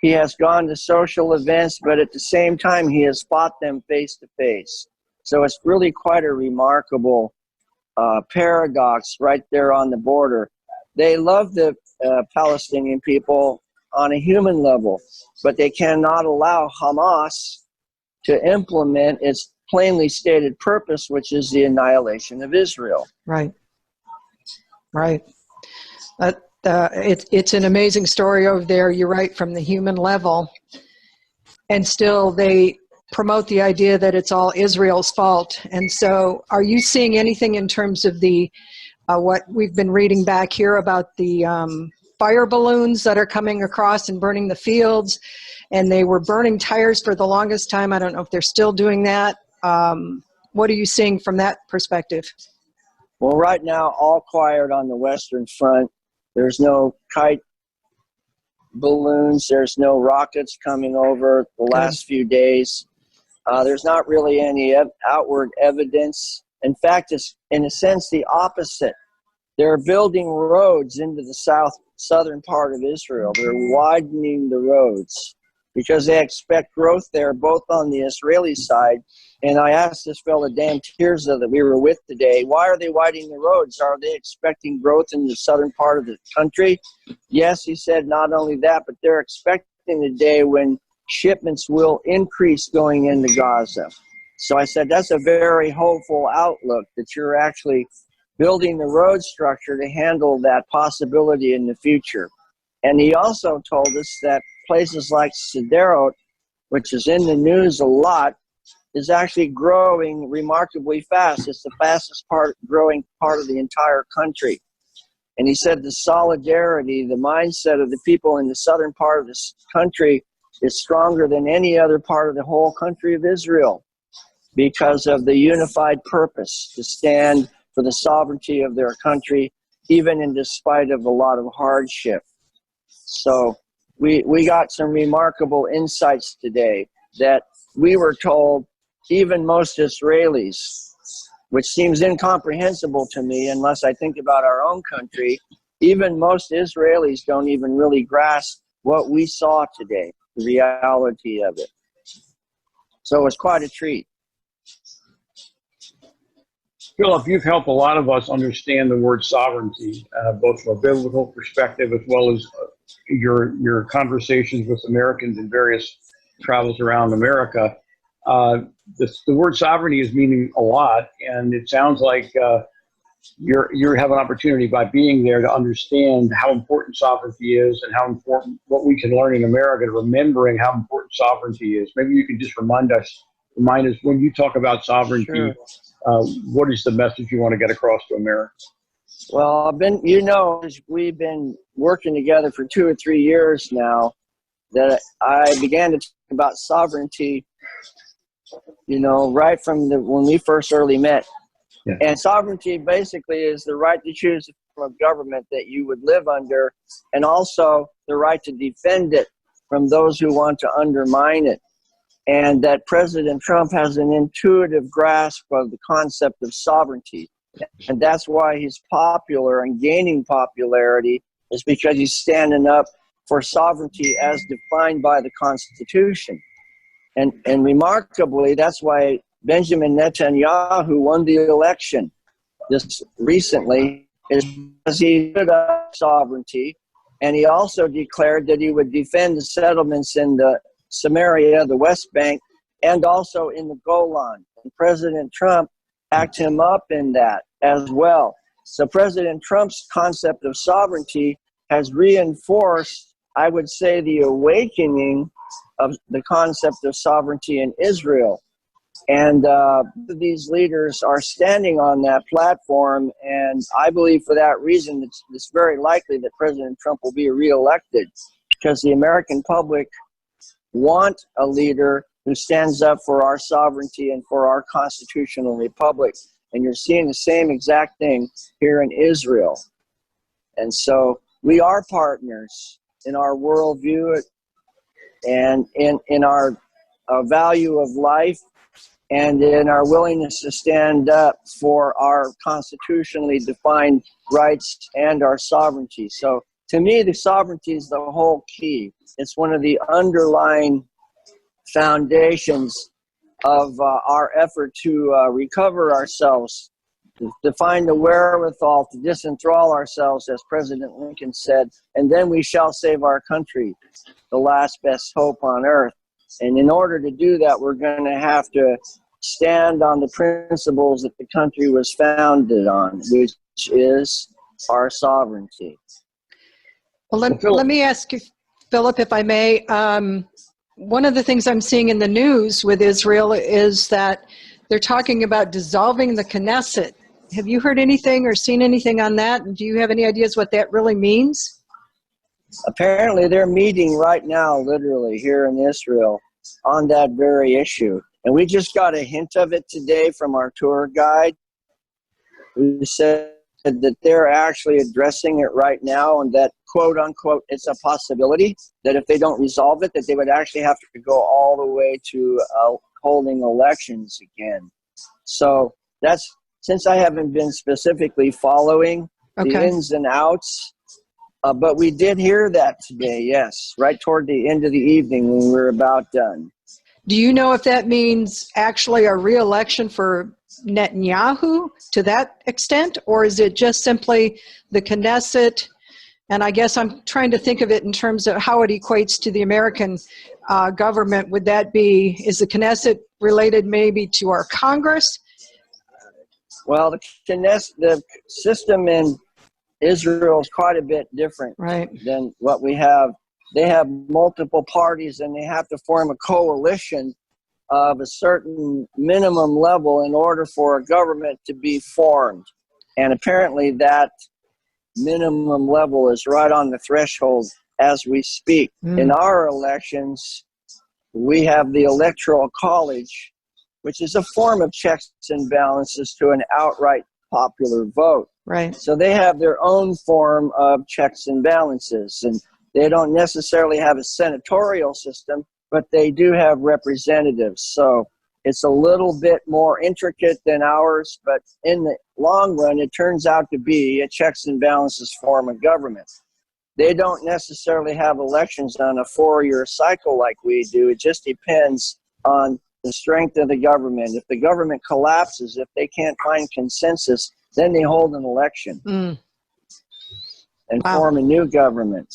He has gone to social events, but at the same time, he has fought them face to face. So it's really quite a remarkable paradox right there on the border. They love the Palestinian people on a human level, but they cannot allow Hamas to implement its plainly stated purpose, which is the annihilation of Israel. Right. Right. It's an amazing story over there. You're right, from the human level, and still they promote the idea that it's all Israel's fault. And so are you seeing anything in terms of the what we've been reading back here about the fire balloons that are coming across and burning the fields? And they were burning tires for the longest time. I don't know if they're still doing that. What are you seeing from that perspective? Well, right now, all quiet on the Western Front. There's no kite balloons. There's no rockets coming over the last few days. There's not really any outward evidence. In fact, it's in a sense the opposite. They're building roads into the southern part of Israel. They're widening the roads because they expect growth there, both on the Israeli side. And I asked this fellow, Danny Tirza, that we were with today, why are they widening the roads? Are they expecting growth in the southern part of the country? Yes, he said, not only that, but they're expecting the day when shipments will increase going into Gaza. So I said, that's a very hopeful outlook, that you're actually building the road structure to handle that possibility in the future. And he also told us that places like Sderot, which is in the news a lot, is actually growing remarkably fast. It's the fastest growing part of the entire country. And he said the solidarity, the mindset of the people in the southern part of this country is stronger than any other part of the whole country of Israel because of the unified purpose to stand for the sovereignty of their country, even in despite of a lot of hardship. So we got some remarkable insights today that we were told even most Israelis, which seems incomprehensible to me unless I think about our own country, even most Israelis don't even really grasp what we saw today, the reality of it. So it was quite a treat. Philip, you've helped a lot of us understand the word sovereignty, both from a biblical perspective as well as your conversations with Americans in various travels around America. The word sovereignty is meaning a lot, and it sounds like you have an opportunity by being there to understand how important sovereignty is and how important what we can learn in America, remembering how important sovereignty is. Maybe you can just remind us when you talk about sovereignty, Sure. What is the message you want to get across to America? Well, we've been working together for 2 or 3 years now, that I began to talk about sovereignty, right from when we first early met. Yeah. And sovereignty basically is the right to choose the form of government that you would live under, and also the right to defend it from those who want to undermine it. And that President Trump has an intuitive grasp of the concept of sovereignty. And that's why he's popular and gaining popularity, is because he's standing up for sovereignty as defined by the Constitution. And remarkably, that's why Benjamin Netanyahu won the election just recently, is because he stood up for sovereignty, and he also declared that he would defend the settlements in the Samaria, the West Bank, and also in the Golan. And President Trump backed him up in that as well. So President Trump's concept of sovereignty has reinforced, I would say, the awakening of the concept of sovereignty in Israel. And these leaders are standing on that platform, and I believe for that reason it's very likely that President Trump will be reelected, because the American public want a leader who stands up for our sovereignty and for our constitutional republic. And you're seeing the same exact thing here in Israel. And so we are partners in our worldview and in our value of life, and in our willingness to stand up for our constitutionally defined rights and our sovereignty. So to me, the sovereignty is the whole key. It's one of the underlying foundations of our effort to recover ourselves, to find the wherewithal to disenthrall ourselves, as President Lincoln said, and then we shall save our country, the last best hope on earth. And in order to do that, we're going to have to stand on the principles that the country was founded on, which is our sovereignty. Well, let me ask you, Philip, if I may. one of the things I'm seeing in the news with Israel is that they're talking about dissolving the Knesset. Have you heard anything or seen anything on that? And do you have any ideas what that really means? Apparently, they're meeting right now, literally, here in Israel on that very issue. And we just got a hint of it today from our tour guide, who said that they're actually addressing it right now, and that, quote unquote, it's a possibility that if they don't resolve it, that they would actually have to go all the way to holding elections again. So that's, since I haven't been specifically following the ins and outs, but we did hear that today, yes, right toward the end of the evening when we were about done. Do you know if that means actually a re-election for Netanyahu to that extent, or is it just simply the Knesset? And I guess I'm trying to think of it in terms of how it equates to the American government. Would that be, is the Knesset related maybe to our Congress? Well, the system in Israel is quite a bit different than what we have. They have multiple parties, and they have to form a coalition of a certain minimum level in order for a government to be formed. And apparently that minimum level is right on the threshold as we speak. In our elections, we have the Electoral College, which is a form of checks and balances to an outright popular vote. Right. So they have their own form of checks and balances, and they don't necessarily have a senatorial system, but they do have representatives. So it's a little bit more intricate than ours, but in the long run, it turns out to be a checks and balances form of government. They don't necessarily have elections on a 4-year cycle like we do. It just depends on the strength of the government. If the government collapses, if they can't find consensus, then they hold an election and form a new government.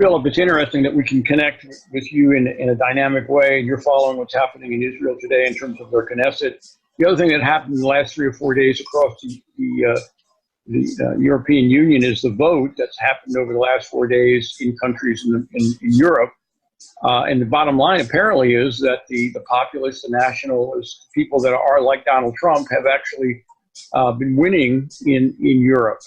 Philip, it's interesting that we can connect with you in a dynamic way, and you're following what's happening in Israel today in terms of their Knesset. The other thing that happened in the last 3 or 4 days across the European Union is the vote that's happened over the last 4 days in countries in Europe. And the bottom line apparently is that the populists, the nationalists, people that are like Donald Trump have actually been winning in Europe.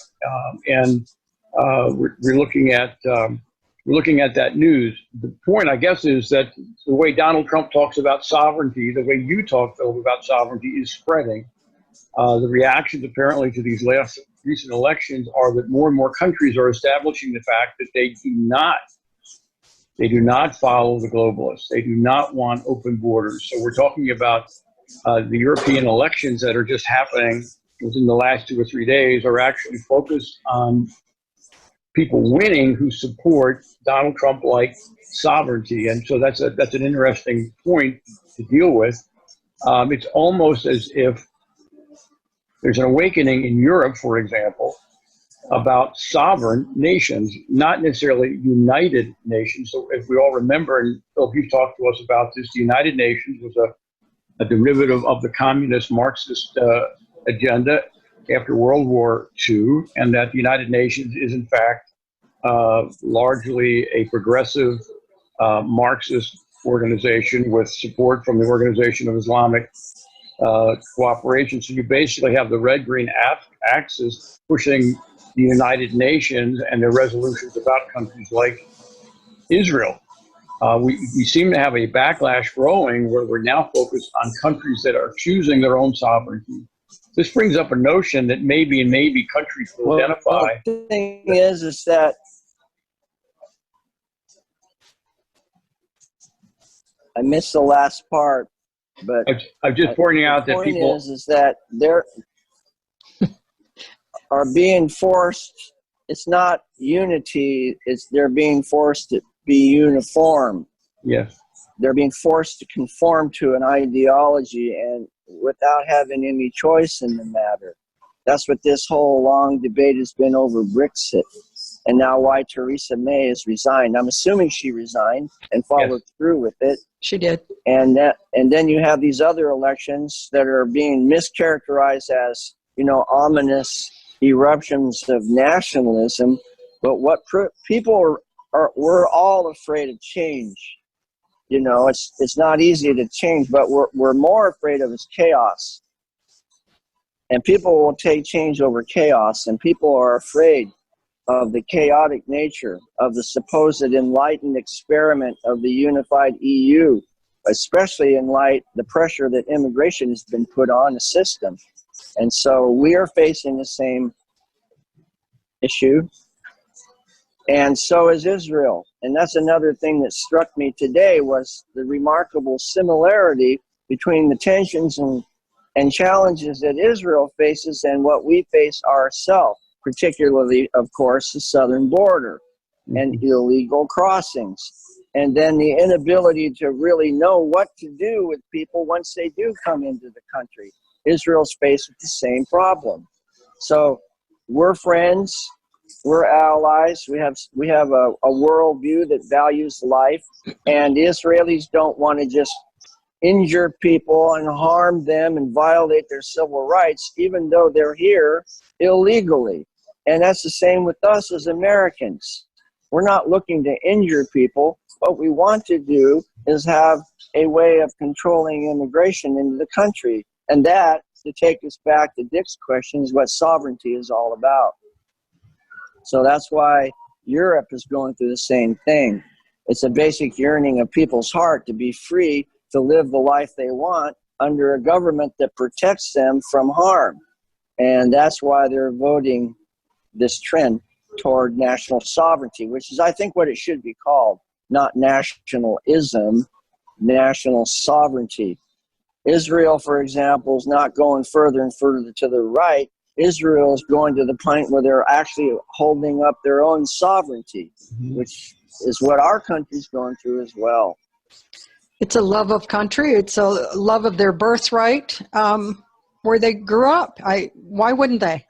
We're looking at that news. The point, I guess, is that the way Donald Trump talks about sovereignty, the way you talk, Philip, about sovereignty is spreading. The reactions apparently to these last recent elections are that more and more countries are establishing the fact that they do not follow the globalists. They do not want open borders. So we're talking about the European elections that are just happening within the last 2 or 3 days are actually focused on people winning who support Donald Trump-like sovereignty. And so that's an interesting point to deal with. It's almost as if there's an awakening in Europe, for example, about sovereign nations, not necessarily united nations. So if we all remember, and Philip, you've talked to us about this, the United Nations was a derivative of the communist Marxist agenda after World War II, and that the United Nations is in fact largely a progressive Marxist organization with support from the Organization of Islamic Cooperation. So you basically have the red-green axis pushing the United Nations and their resolutions about countries like Israel. We seem to have a backlash growing where we're now focused on countries that are choosing their own sovereignty. This brings up a notion that maybe countries will identify. The thing is that I missed the last part, but I'm just pointing out that people. The point is that there are being forced. It's not unity. They're being forced to be uniform. Yes. They're being forced to conform to an ideology and without having any choice in the matter. That's what this whole long debate has been over Brexit, and now why Theresa May has resigned. I'm assuming she resigned and followed through with it. She did. And then you have these other elections that are being mischaracterized as, ominous eruptions of nationalism. But what people we're all afraid of change. You know, it's not easy to change, but we're more afraid of is chaos. And people will take change over chaos, and people are afraid of the chaotic nature of the supposed enlightened experiment of the unified EU, especially in light the pressure that immigration has been put on the system. And so we are facing the same issue, and so is Israel. And that's another thing that struck me today, was the remarkable similarity between the tensions and challenges that Israel faces and what we face ourselves, particularly, of course, the southern border and illegal crossings. And then the inability to really know what to do with people once they do come into the country. Israel's faced with the same problem. So we're friends, we're allies, we have a worldview that values life, and the Israelis don't want to just injure people and harm them and violate their civil rights, even though they're here illegally. And that's the same with us as Americans. We're not looking to injure people. What we want to do is have a way of controlling immigration into the country. And that, to take us back to Dick's question, is what sovereignty is all about. So that's why Europe is going through the same thing. It's a basic yearning of people's heart to be free to live the life they want under a government that protects them from harm. And that's why they're voting this trend toward national sovereignty, which is, I think, what it should be called, not nationalism, national sovereignty. Israel, for example, is not going further and further to the right. Israel is going to the point where they're actually holding up their own sovereignty, which is what our country's going through as well. It's a love of country. It's a love of their birthright, where they grew up. Why wouldn't they?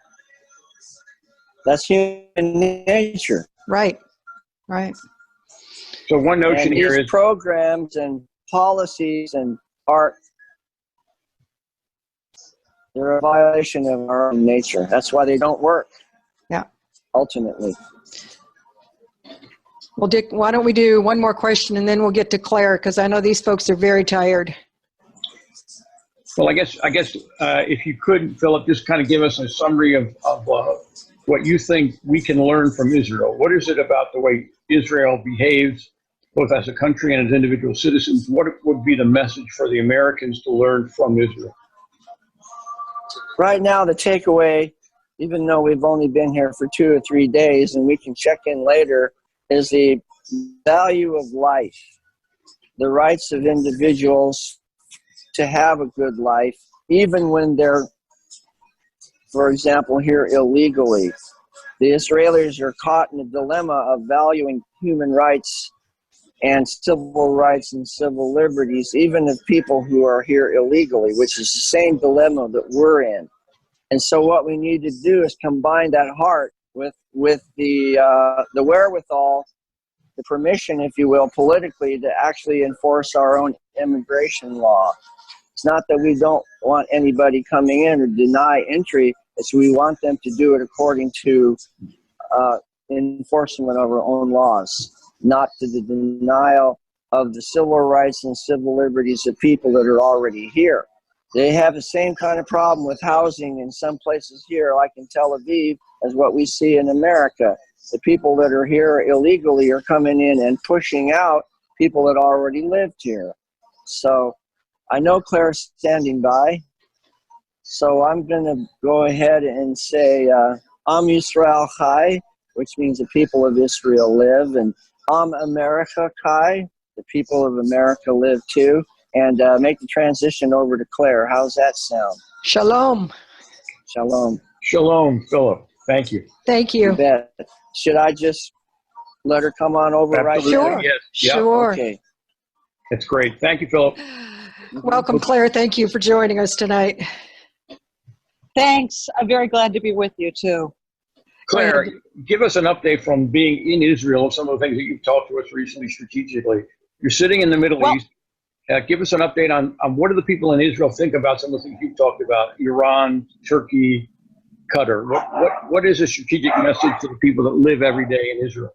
That's human nature. Right, right. So one notion And here these is programs and policies and art, they're a violation of our own nature. That's why they don't work. Yeah. Ultimately. Well, Dick, why don't we do one more question and then we'll get to Claire, because I know these folks are very tired. well, I guess if you could, Philip, just kind of give us a summary of what you think we can learn from Israel. What is it about the way Israel behaves, both as a country and as individual citizens? What would be the message for the Americans to learn from Israel? Right now, the takeaway, even though we've only been here for 2 or 3 days and we can check in later, is the value of life, the rights of individuals to have a good life, even when they're, for example, here illegally. The Israelis are caught in a dilemma of valuing human rights and civil rights and civil liberties, even of people who are here illegally, which is the same dilemma that we're in. And so what we need to do is combine that heart with the wherewithal, the permission, if you will, politically, to actually enforce our own immigration law. It's not that we don't want anybody coming in or deny entry. It's we want them to do it according to enforcement of our own laws, not to the denial of the civil rights and civil liberties of people that are already here. They have the same kind of problem with housing in some places here, like in Tel Aviv, as what we see in America. The people that are here illegally are coming in and pushing out people that already lived here. So I know Claire's standing by, so I'm going to go ahead and say Am Yisrael Chai, which means the people of Israel live, and Am America Chai, the people of America live too, and make the transition over to Claire. How's that sound? Shalom. Shalom. Shalom, Philip. Thank you. Thank you. You bet. Should I just let her come on over right Absolutely. now? Sure. Yes. Yeah. Sure. Okay. That's great. Thank you, Philip. Welcome, Claire. Thank you for joining us tonight. Thanks. I'm very glad to be with you too. Claire, give us an update from being in Israel of some of the things that you've talked to us recently strategically. You're sitting in the Middle East. Give us an update on what do the people in Israel think about some of the things you've talked about, Iran, Turkey, Qatar. What is a strategic message to the people that live every day in Israel?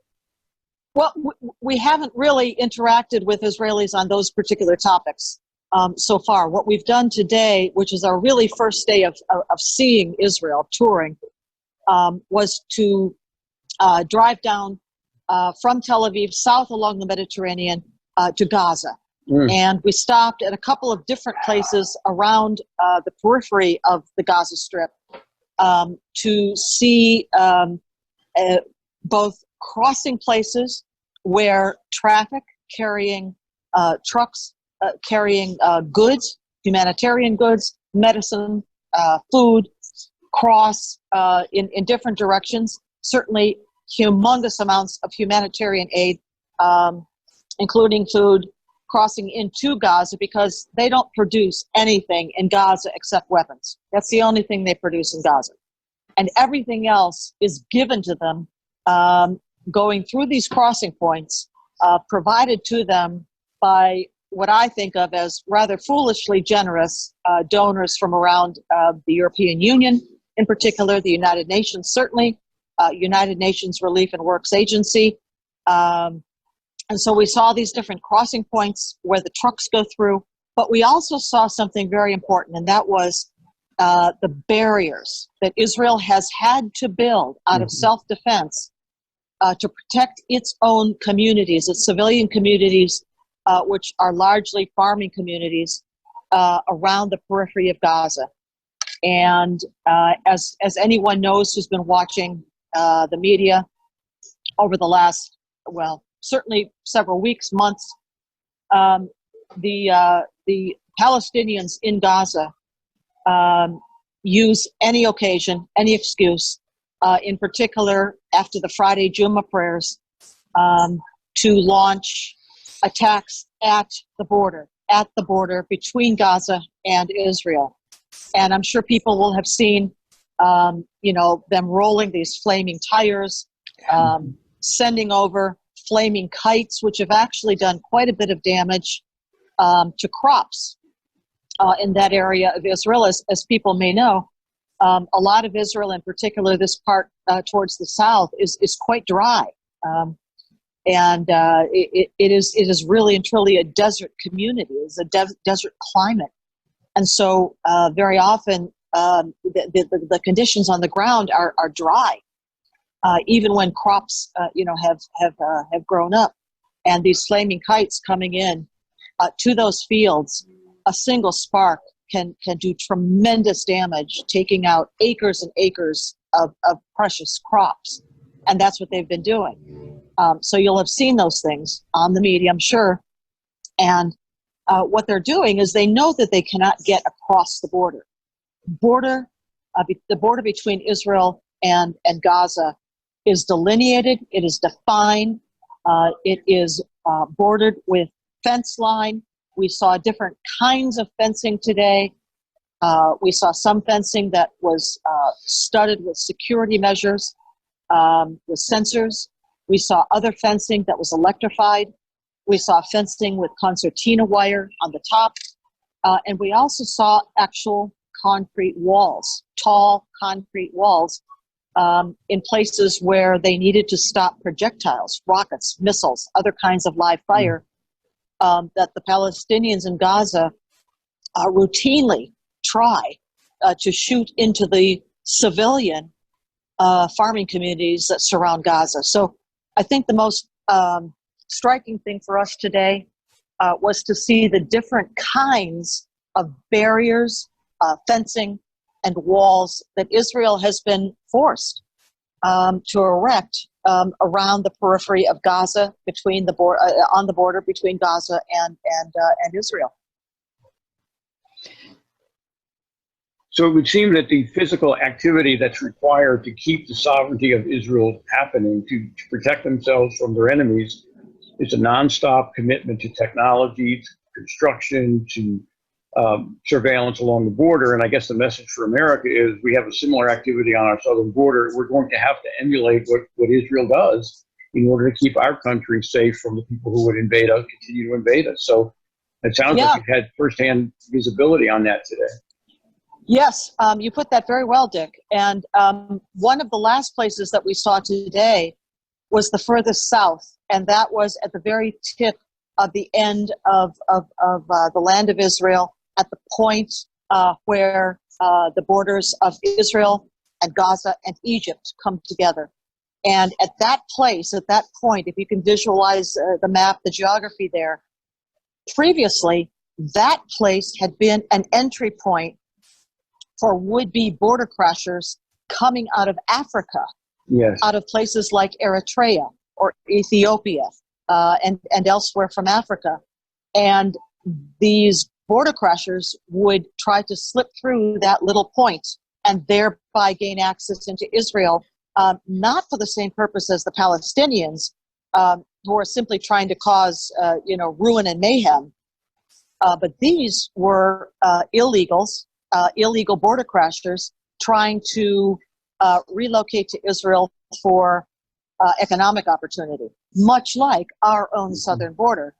Well, we haven't really interacted with Israelis on those particular topics so far. What we've done today, which is our really first day of seeing Israel, touring, was to drive down from Tel Aviv, south along the Mediterranean, to Gaza. And we stopped at a couple of different places around the periphery of the Gaza Strip to see both crossing places where traffic carrying trucks carrying goods, humanitarian goods, medicine, food, cross in different directions. Certainly humongous amounts of humanitarian aid, including food, crossing into Gaza because they don't produce anything in Gaza except weapons. That's the only thing they produce in Gaza. And everything else is given to them going through these crossing points, provided to them by what I think of as rather foolishly generous donors from around the European Union, in particular, the United Nations, certainly, United Nations Relief and Works Agency. And so we saw these different crossing points where the trucks go through, but we also saw something very important, and that was the barriers that Israel has had to build out of self-defense to protect its own communities, its civilian communities, which are largely farming communities around the periphery of Gaza. And as anyone knows who's been watching the media over the last, well, certainly several weeks, months, the Palestinians in Gaza use any occasion, any excuse, in particular after the Friday Jummah prayers, to launch attacks at the border between Gaza and Israel. And I'm sure people will have seen, them rolling these flaming tires, sending over flaming kites, which have actually done quite a bit of damage to crops in that area of Israel. As people may know, a lot of Israel, in particular this part towards the south, is quite dry. And it is really and truly a desert community. It's a desert climate. And so very often the conditions on the ground are dry, even when crops have grown up. And these flaming kites coming in to those fields, a single spark can do tremendous damage, taking out acres and acres of precious crops. And that's what they've been doing. So you'll have seen those things on the media, I'm sure. And what they're doing is they know that they cannot get across the border. The border between Israel and Gaza is delineated. It is defined. It is bordered with fence line. We saw different kinds of fencing today. We saw some fencing that was studded with security measures, with sensors. We saw other fencing that was electrified. We saw fencing with concertina wire on the top. And we also saw actual concrete walls, tall concrete walls, in places where they needed to stop projectiles, rockets, missiles, other kinds of live fire that the Palestinians in Gaza routinely try to shoot into the civilian farming communities that surround Gaza. So I think the most striking thing for us today was to see the different kinds of barriers, fencing, and walls that Israel has been forced to erect around the periphery of Gaza, between the on the border between Gaza and Israel. So it would seem that the physical activity that's required to keep the sovereignty of Israel happening, to protect themselves from their enemies, is a nonstop commitment to technology, to construction, to surveillance along the border. And I guess the message for America is we have a similar activity on our southern border. We're going to have to emulate what Israel does in order to keep our country safe from the people who would invade us, continue to invade us. So it sounds like you've had firsthand visibility on that today. Yes, you put that very well, Dick. And one of the last places that we saw today was the furthest south and that was at the very tip of the end of the land of Israel, at the point where the borders of Israel and Gaza and Egypt come together. And at that place, at that point, if you can visualize the map, the geography there, previously, that place had been an entry point for would-be border crashers coming out of Africa, Yes. out of places like Eritrea or Ethiopia and elsewhere from Africa. And these border crashers would try to slip through that little point and thereby gain access into Israel, not for the same purpose as the Palestinians, who are simply trying to cause ruin and mayhem. But these were illegals, illegal border crashers trying to relocate to Israel for economic opportunity, much like our own southern border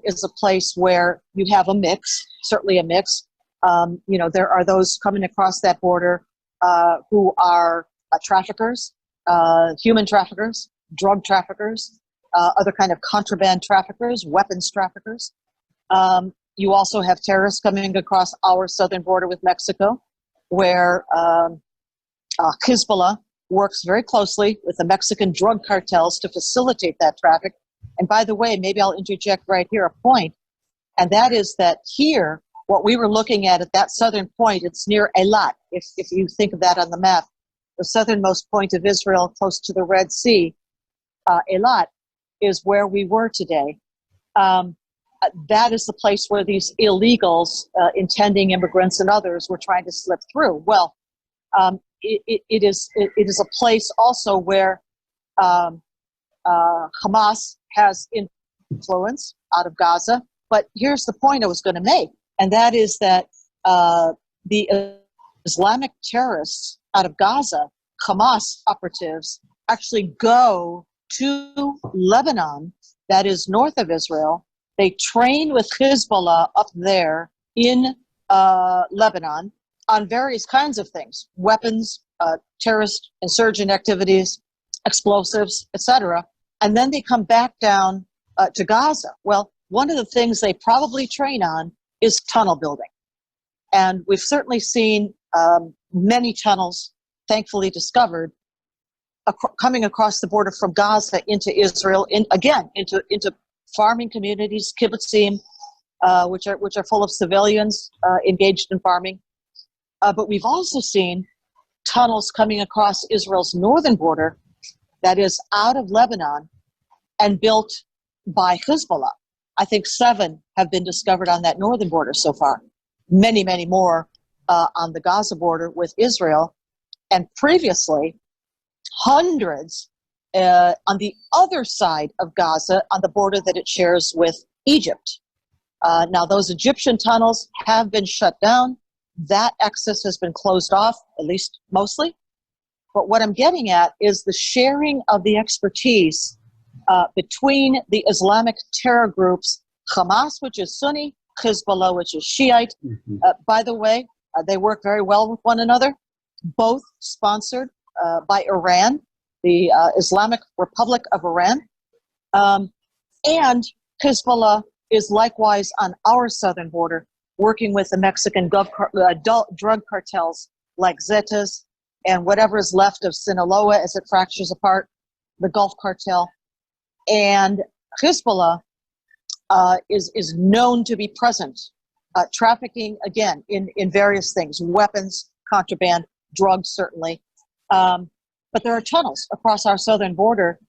is a place where you have a mix, certainly a mix. There are those coming across that border who are traffickers, human traffickers, drug traffickers, other kind of contraband traffickers, weapons traffickers. You also have terrorists coming across our southern border with Mexico, where Hezbollah works very closely with the Mexican drug cartels to facilitate that traffic. And by the way, maybe I'll interject right here a point, and that is that here, what we were looking at that southern point, it's near Eilat, if you think of that on the map, the southernmost point of Israel, close to the Red Sea. Eilat is where we were today. That is the place where these illegals, intending immigrants and others, were trying to slip through. Well, it is a place also where Hamas has influence out of Gaza. But here's the point I was going to make, and that is that the Islamic terrorists out of Gaza, Hamas operatives, actually go to Lebanon, that is north of Israel. They train with Hezbollah up there in Lebanon on various kinds of things, weapons, terrorist insurgent activities, explosives, etc. And then they come back down to Gaza. Well, one of the things they probably train on is tunnel building. And we've certainly seen many tunnels, thankfully discovered, coming across the border from Gaza into Israel, into farming communities, kibbutzim, which are full of civilians engaged in farming. But we've also seen tunnels coming across Israel's northern border, that is out of Lebanon, and built by Hezbollah. I think 7 have been discovered on that northern border so far. Many, many more on the Gaza border with Israel. And previously, hundreds on the other side of Gaza, on the border that it shares with Egypt. Now, those Egyptian tunnels have been shut down. That access has been closed off, at least mostly. But what I'm getting at is the sharing of the expertise between the Islamic terror groups, Hamas, which is Sunni, Hezbollah, which is Shiite. Mm-hmm. By the way, they work very well with one another, both sponsored by Iran, the Islamic Republic of Iran. And Hezbollah is likewise on our southern border, working with the Mexican drug cartels like Zetas and whatever is left of Sinaloa as it fractures apart, the Gulf cartel. And Hezbollah is known to be present, trafficking, again, in various things, weapons, contraband, drugs, certainly. But there are tunnels across our southern border,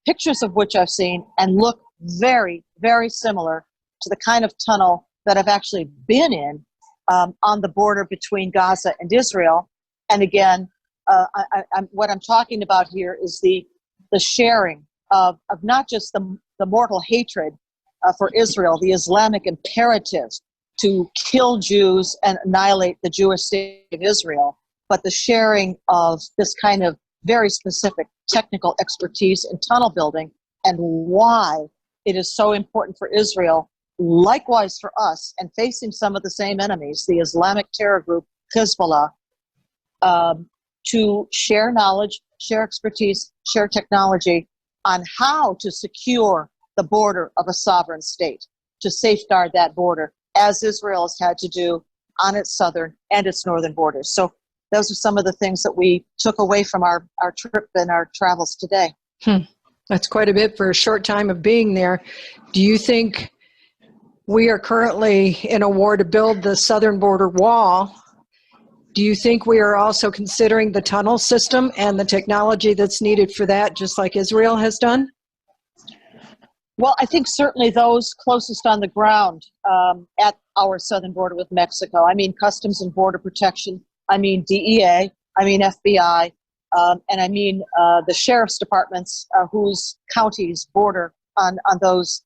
pictures of which I've seen, and look very, very similar to the kind of tunnel that I've actually been in on the border between Gaza and Israel. And again, what I'm talking about here is the sharing of not just the mortal hatred for Israel, the Islamic imperative to kill Jews and annihilate the Jewish state of Israel, but the sharing of this kind of very specific technical expertise in tunnel building, and why it is so important for Israel, likewise for us, and facing some of the same enemies, the Islamic terror group Hezbollah, to share knowledge, share expertise, share technology, on how to secure the border of a sovereign state, to safeguard that border, as Israel has had to do on its southern and its northern borders. So those are some of the things that we took away from our trip and our travels today. That's quite a bit for a short time of being there. Do you think we are currently in a war to build the southern border wall? Do you think we are also considering the tunnel system and the technology that's needed for that, just like Israel has done? Well, I think certainly those closest on the ground at our southern border with Mexico. I mean, Customs and Border Protection. I mean, DEA. I mean, FBI. And I mean the sheriff's departments whose counties border on those,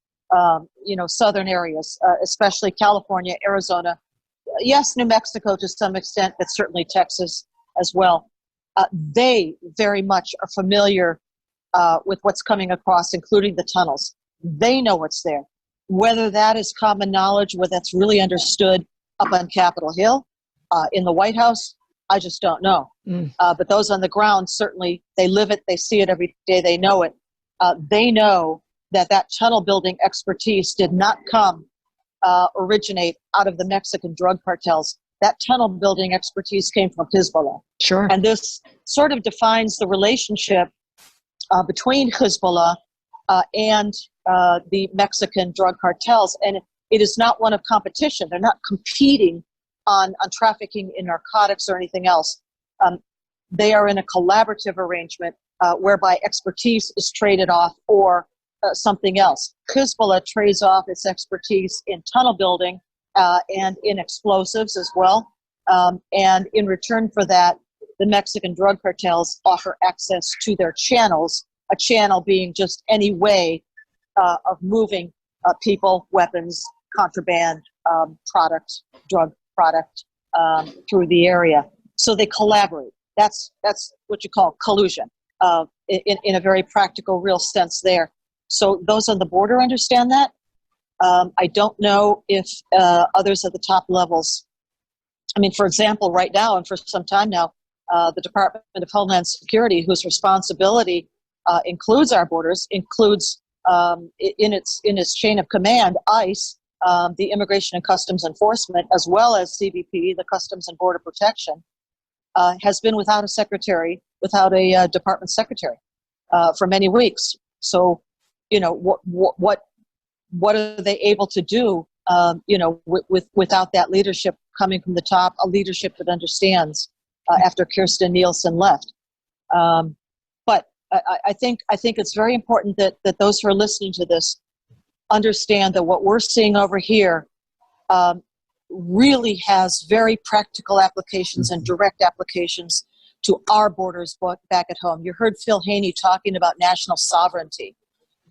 southern areas, especially California, Arizona. Yes, New Mexico to some extent, but certainly Texas as well. They very much are familiar with what's coming across, including the tunnels. They know what's there. Whether that is common knowledge, whether that's really understood up on Capitol Hill, in the White House, I just don't know. But those on the ground, certainly, they live it, they see it every day, they know it. They know that tunnel building expertise did not originate out of the Mexican drug cartels. That tunnel building expertise came from Hezbollah. Sure. And this sort of defines the relationship between Hezbollah and the Mexican drug cartels. And it is not one of competition. They're not competing on trafficking in narcotics or anything else. They are in a collaborative arrangement whereby expertise is traded off or something else. Hezbollah trades off its expertise in tunnel building and in explosives as well. And in return for that, the Mexican drug cartels offer access to their channels, a channel being just any way of moving people, weapons, contraband, drug product through the area. So they collaborate. That's what you call collusion in a very practical, real sense there. So those on the border understand that. I don't know if others at the top levels. I mean, for example, right now and for some time now, the Department of Homeland Security, whose responsibility includes our borders, includes in its chain of command, ICE, the Immigration and Customs Enforcement, as well as CBP, the Customs and Border Protection, has been without a secretary, without a department secretary for many weeks. So, what are they able to do, without that leadership coming from the top, a leadership that understands after Kirstjen Nielsen left. But I think it's very important that those who are listening to this understand that what we're seeing over here really has very practical applications and direct applications to our borders back at home. You heard Phil Haney talking about national sovereignty.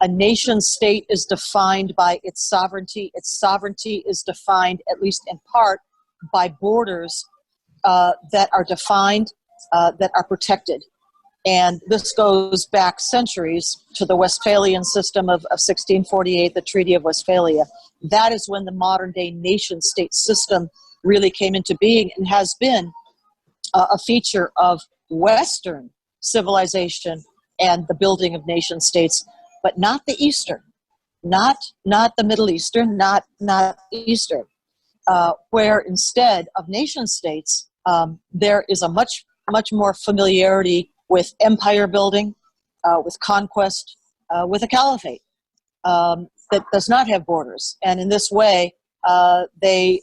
A nation state is defined by its sovereignty. Its sovereignty is defined, at least in part, by borders that are defined, that are protected. And this goes back centuries to the Westphalian system of 1648, the Treaty of Westphalia. That is when the modern-day nation-state system really came into being and has been a feature of Western civilization and the building of nation-states, but not the Eastern, not the Middle Eastern, not Eastern, where instead of nation-states, there is a much more familiarity with empire building, with conquest, with a caliphate that does not have borders. And in this way, they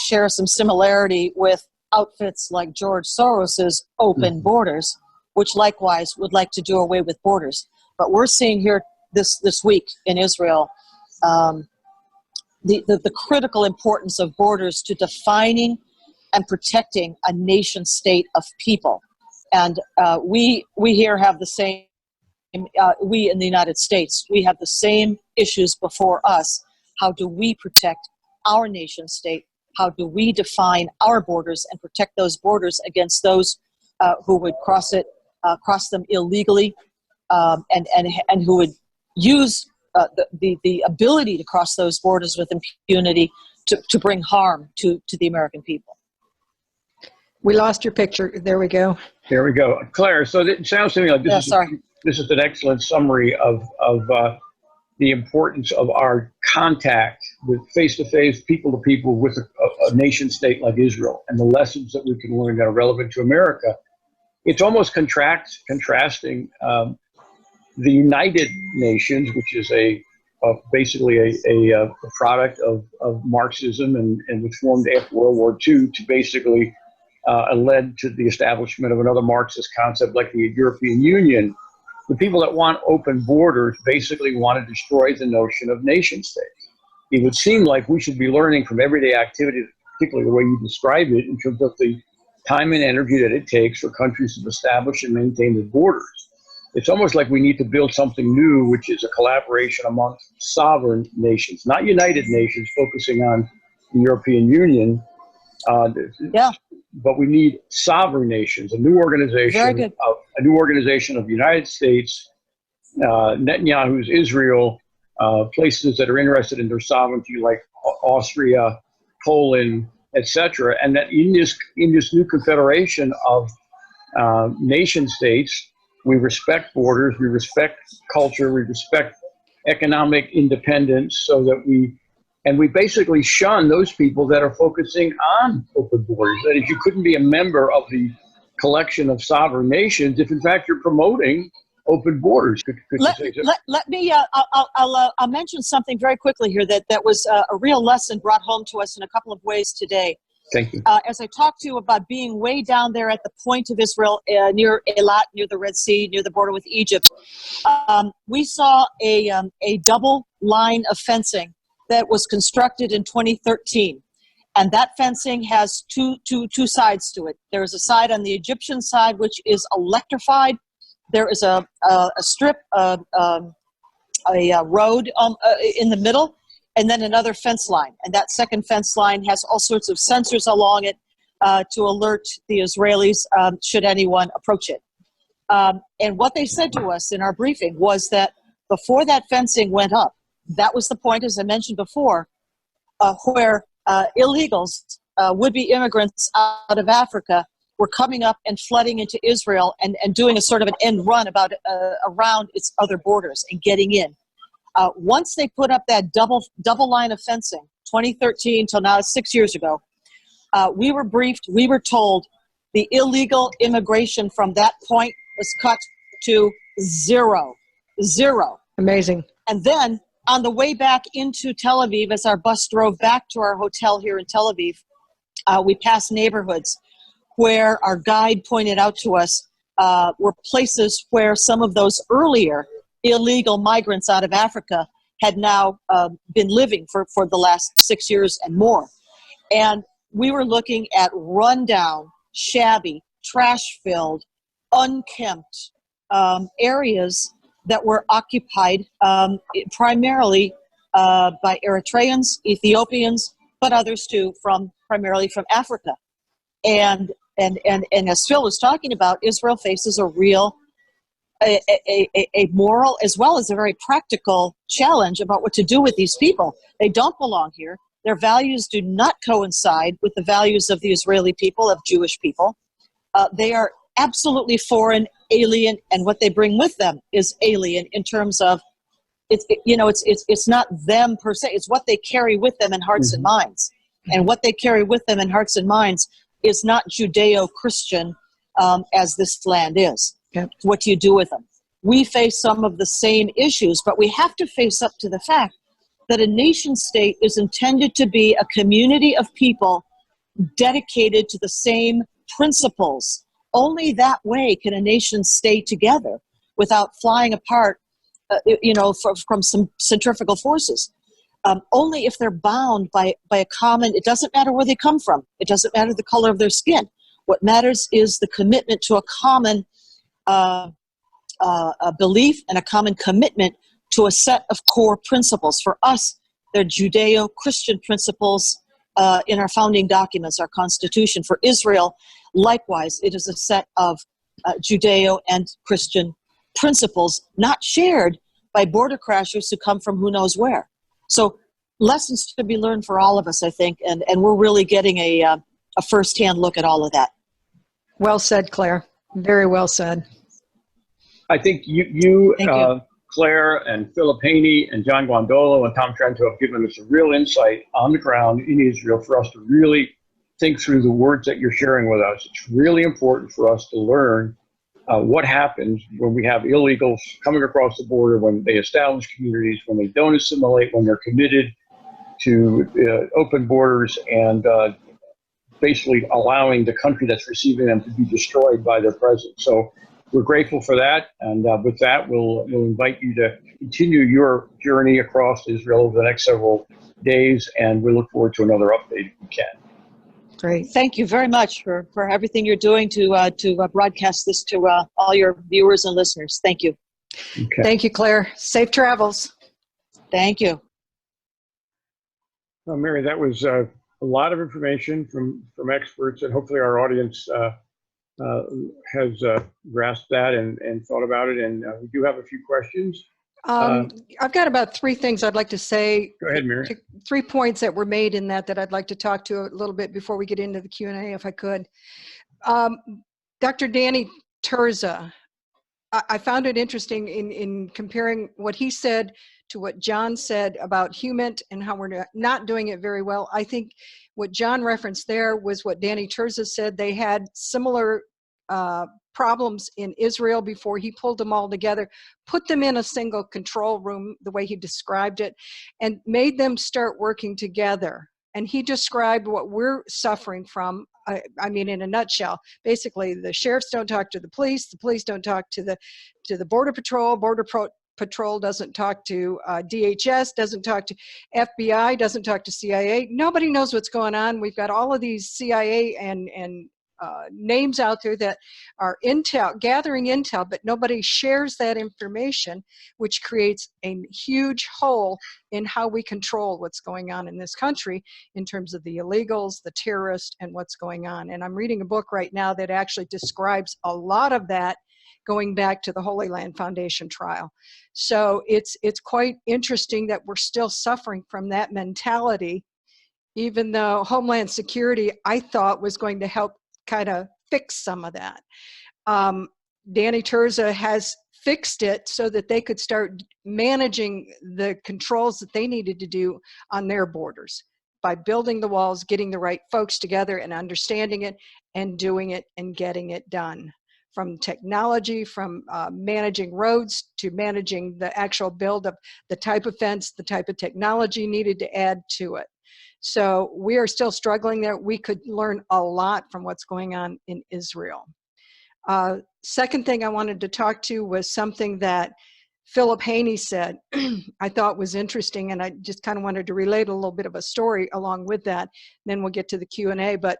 share some similarity with outfits like George Soros's Open Borders, which likewise would like to do away with borders. But we're seeing here this week in Israel the critical importance of borders to defining and protecting a nation state of people. And we here have the same, we in the United States, we have the same issues before us. How do we protect our nation state? How do we define our borders and protect those borders against those who would cross them illegally, and who would use the ability to cross those borders with impunity to bring harm to the American people? We lost your picture. There we go. There we go. Claire, so it sounds to me like this this is an excellent summary of the importance of our contact with face-to-face, people-to-people with a nation state like Israel, and the lessons that we can learn that are relevant to America. It's almost contrasting the United Nations, which is basically a product of Marxism and was formed after World War II to basically led to the establishment of another Marxist concept like the European Union. The people that want open borders basically want to destroy the notion of nation states. It would seem like we should be learning from everyday activity, particularly the way you described it, in terms of the time and energy that it takes for countries to establish and maintain their borders. It's almost like we need to build something new, which is a collaboration amongst sovereign nations, not United Nations focusing on the European Union. But we need sovereign nations, a new organization, a new organization of the United States, Netanyahu's Israel, places that are interested in their sovereignty like Austria, Poland, etc. And that in this new confederation of nation states, we respect borders, we respect culture, we respect economic independence, so that we basically shun those people that are focusing on open borders. That is, you couldn't be a member of the collection of sovereign nations if, in fact, you're promoting open borders. Let me. I'll mention something very quickly here that was a real lesson brought home to us in a couple of ways today. Thank you. As I talked to you about being way down there at the point of Israel, near Eilat, near the Red Sea, near the border with Egypt, we saw a double line of fencing that was constructed in 2013. And that fencing has two sides to it. There is a side on the Egyptian side, which is electrified. There is a strip, a road in the middle, and then another fence line. And that second fence line has all sorts of sensors along it to alert the Israelis should anyone approach it. And what they said to us in our briefing was that before that fencing went up, that was the point, as I mentioned before, where illegals, would-be immigrants out of Africa, were coming up and flooding into Israel and doing a sort of an end run around its other borders and getting in. Once they put up that double line of fencing, 2013 till now, 6 years ago, we were briefed, we were told the illegal immigration from that point was cut to zero. Amazing. And then on the way back into Tel Aviv, as our bus drove back to our hotel here in Tel Aviv, we passed neighborhoods where our guide pointed out to us were places where some of those earlier illegal migrants out of Africa had now been living for the last 6 years and more. And we were looking at rundown, shabby, trash-filled, unkempt areas that were occupied primarily by Eritreans, Ethiopians, but others too, primarily from Africa. And as Phil was talking about, Israel faces a real, a moral as well as a very practical challenge about what to do with these people. They don't belong here. Their values do not coincide with the values of the Israeli people, of Jewish people. They are absolutely foreign, alien, and what they bring with them is alien in terms of it's not them per se, it's what they carry with them in hearts and minds. And what they carry with them in hearts and minds is not Judeo-Christian as this land is. Yep. What do you do with them? We face some of the same issues, but we have to face up to the fact that a nation state is intended to be a community of people dedicated to the same principles. Only that way can a nation stay together without flying apart, from some centrifugal forces. Only if they're bound by a common, it doesn't matter where they come from. It doesn't matter the color of their skin. What matters is the commitment to a common belief and a common commitment to a set of core principles. For us, they're Judeo-Christian principles in our founding documents, our Constitution. For Israel, likewise, it is a set of Judeo and Christian principles not shared by border crashers who come from who knows where. So lessons to be learned for all of us, I think, and we're really getting a firsthand look at all of that. Well said, Claire. Very well said. I think Thank you. Claire and Philip Haney and John Guandolo and Tom Trento have given us a real insight on the ground in Israel for us to really think through the words that you're sharing with us. It's really important for us to learn what happens when we have illegals coming across the border, when they establish communities, when they don't assimilate, when they're committed to open borders and basically allowing the country that's receiving them to be destroyed by their presence. So we're grateful for that. And with that, we'll invite you to continue your journey across Israel over the next several days. And we look forward to another update if we can. Great. Thank you very much for everything you're doing to broadcast this to all your viewers and listeners. Thank you. Okay. Thank you, Claire. Safe travels. Thank you. Well, Mary, that was a lot of information from experts, and hopefully our audience has grasped that and thought about it. And we do have a few questions. I've got about 3 things I'd like to say. Go ahead, Mary. 3 points that were made in that I'd like to talk to a little bit before we get into the Q&A, if I could. Dr. Danny Tirza, I found it interesting in comparing what he said to what John said about HUMINT and how we're not doing it very well. I think what John referenced there was what Danny Tirza said. They had similar problems in Israel before he pulled them all together, put them in a single control room, the way he described it, and made them start working together. And he described what we're suffering from. I mean, in a nutshell, basically the sheriffs don't talk to the police don't talk to the Border Patrol, Patrol doesn't talk to DHS, doesn't talk to FBI, doesn't talk to CIA. Nobody knows what's going on. We've got all of these CIA and names out there that are gathering intel, but nobody shares that information, which creates a huge hole in how we control what's going on in this country in terms of the illegals, the terrorists, and what's going on. And I'm reading a book right now that actually describes a lot of that going back to the Holy Land Foundation trial. So it's quite interesting that we're still suffering from that mentality, even though Homeland Security, I thought, was going to help kind of fix some of that. Danny Tirza has fixed it so that they could start managing the controls that they needed to do on their borders by building the walls, getting the right folks together and understanding it and doing it and getting it done. From technology, from managing roads to managing the actual build of the type of fence, the type of technology needed to add to it. So we are still struggling there. We could learn a lot from what's going on in Israel. Second thing I wanted to talk to was something that Philip Haney said I thought was interesting, and I just kind of wanted to relate a little bit of a story along with that. Then we'll get to the Q&A. But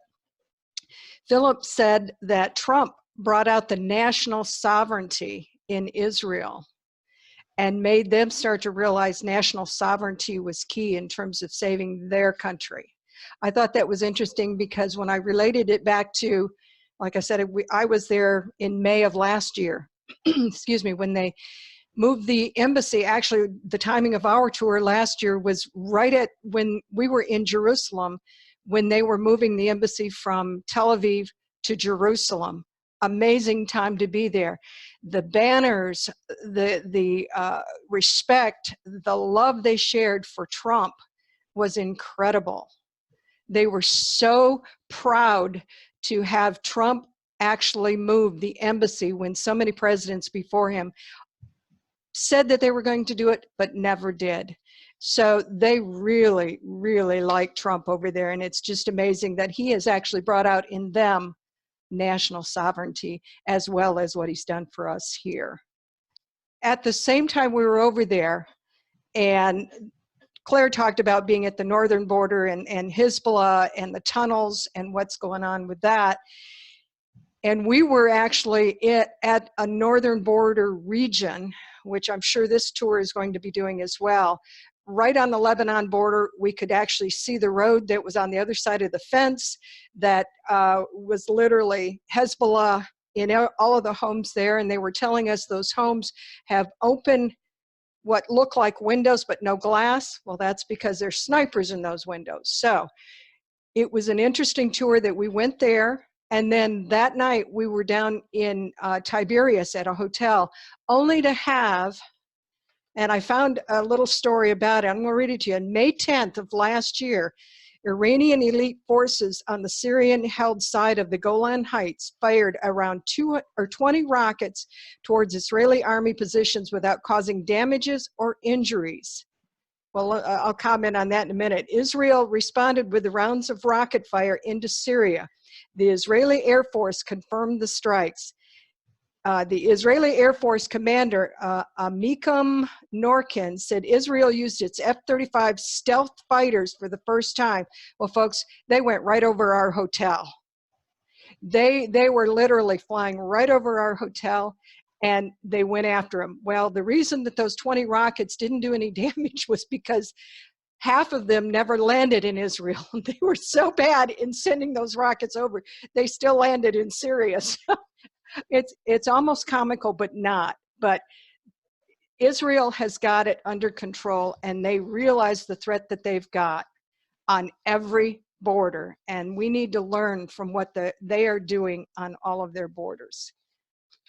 Philip said that Trump brought out the national sovereignty in Israel and made them start to realize national sovereignty was key in terms of saving their country. I thought that was interesting because when I related it back to, like I said, I was there in May of last year, excuse me, when they moved the embassy. Actually, the timing of our tour last year was right at when we were in Jerusalem, when they were moving the embassy from Tel Aviv to Jerusalem. Amazing time to be there. The banners, the respect, the love they shared for Trump was incredible. They were so proud to have Trump actually move the embassy when so many presidents before him said that they were going to do it, but never did. So they really, really like Trump over there. And it's just amazing that he has actually brought out in them national sovereignty, as well as what he's done for us here. At the same time we were over there, and Claire talked about being at the northern border and Hezbollah and the tunnels and what's going on with that. And we were actually at a northern border region, which I'm sure this tour is going to be doing as well. Right on the Lebanon border, we could actually see the road that was on the other side of the fence that was literally Hezbollah in all of the homes there. And they were telling us those homes have open, what look like windows, but no glass. Well, that's because there's snipers in those windows. So it was an interesting tour that we went there. And then that night we were down in Tiberias at a hotel, only to have, and I found a little story about it. I'm going to read it to you. On May 10th of last year, Iranian elite forces on the Syrian-held side of the Golan Heights fired around 20 rockets towards Israeli army positions without causing damages or injuries. Well, I'll comment on that in a minute. Israel responded with the rounds of rocket fire into Syria. The Israeli Air Force confirmed the strikes. The Israeli Air Force commander, Amikam Norkin, said Israel used its F-35 stealth fighters for the first time. Well, folks, they went right over our hotel. They were literally flying right over our hotel, and they went after them. Well, the reason that those 20 rockets didn't do any damage was because half of them never landed in Israel. They were so bad in sending those rockets over, they still landed in Syria. So it's almost comical, but not. But Israel has got it under control, and they realize the threat that they've got on every border, and we need to learn from what they are doing on all of their borders.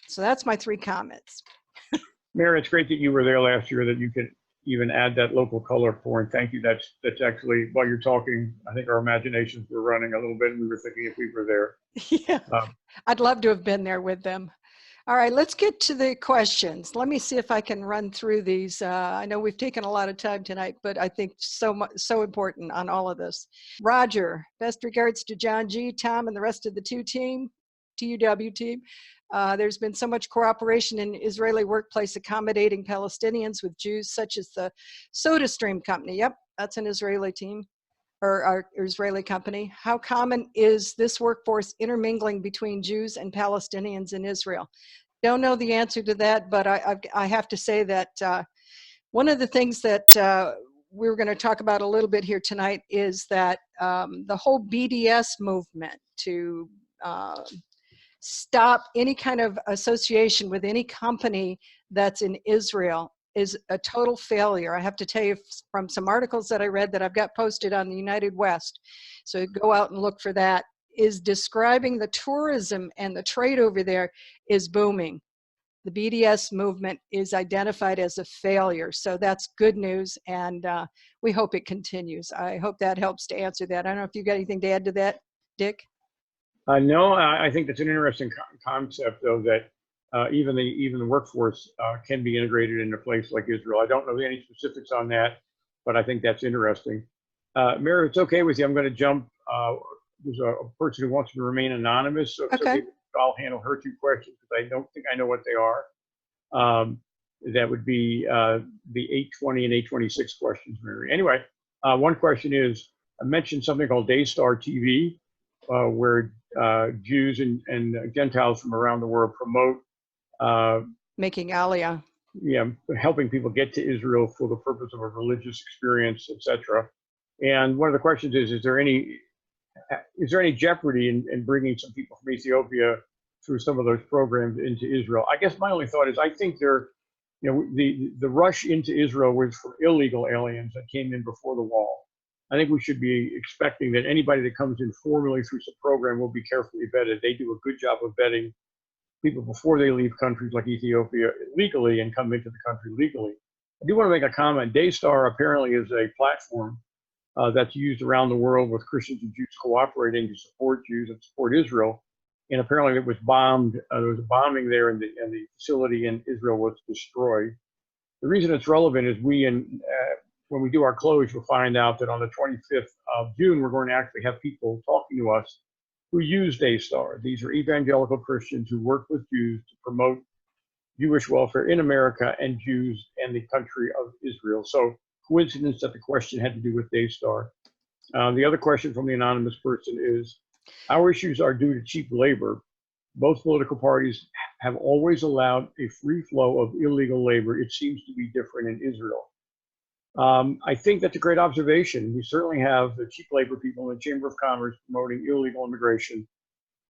So that's my 3 comments. Mary, it's great that you were there last year, that you could even add that local color for, and thank you. That's actually, while you're talking, I think our imaginations were running a little bit, and we were thinking if we were there. Yeah, I'd love to have been there with them. All right, let's get to the questions. Let me see if I can run through these. I know we've taken a lot of time tonight, but I think so important on all of this. Roger, best regards to John G., Tom, and the rest of the TUW team. There's been so much cooperation in Israeli workplace accommodating Palestinians with Jews, such as the SodaStream company. Yep, that's an Israeli team, or our Israeli company. How common is this workforce intermingling between Jews and Palestinians in Israel? Don't know the answer to that, but I have to say that one of the things that we're going to talk about a little bit here tonight is that the whole BDS movement to stop any kind of association with any company that's in Israel is a total failure. I have to tell you from some articles that I read that I've got posted on the United West, so go out and look for that, is describing the tourism and the trade over there is booming. The BDS movement is identified as a failure, so that's good news, and we hope it continues. I hope that helps to answer that. I don't know if you've got anything to add to that, Dick? No, I think that's an interesting concept, though, that even the workforce can be integrated in a place like Israel. I don't know any specifics on that, but I think that's interesting. Mary, if it's okay with you, I'm going to jump. There's a person who wants to remain anonymous, so it's okay. I'll handle her 2 questions because I don't think I know what they are. That would be the 820 and 826 questions, Mary. Anyway, one question is, I mentioned something called Daystar TV, where Jews and Gentiles from around the world promote making Aliyah. Yeah, helping people get to Israel for the purpose of a religious experience, etc. And one of the questions is there any jeopardy in bringing some people from Ethiopia through some of those programs into Israel? I guess my only thought is I think the rush into Israel was for illegal aliens that came in before the wall. I think we should be expecting that anybody that comes in formally through some program will be carefully vetted. They do a good job of vetting people before they leave countries like Ethiopia legally and come into the country legally. I do want to make a comment. Daystar apparently is a platform that's used around the world with Christians and Jews cooperating to support Jews and support Israel. And apparently it was bombed. There was a bombing there, and the facility in Israel was destroyed. The reason it's relevant is when we do our close, we'll find out that on the 25th of June, we're going to actually have people talking to us who use Daystar. These are evangelical Christians who work with Jews to promote Jewish welfare in America and Jews and the country of Israel. So coincidence that the question had to do with Daystar. The other question from the anonymous person is, our issues are due to cheap labor. Both political parties have always allowed a free flow of illegal labor. It seems to be different in Israel. I think that's a great observation. We certainly have the cheap labor people in the Chamber of Commerce promoting illegal immigration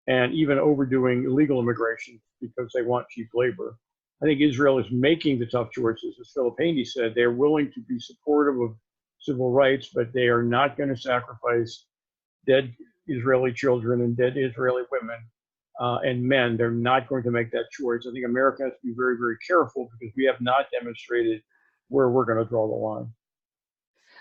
and even overdoing illegal immigration because they want cheap labor. I think Israel is making the tough choices. As Philip Haney said, they're willing to be supportive of civil rights, but they are not going to sacrifice dead, Israeli children and dead Israeli women and men. They're not going to make that choice. I think America has to be very, very careful because we have not demonstrated where we're going to draw the line.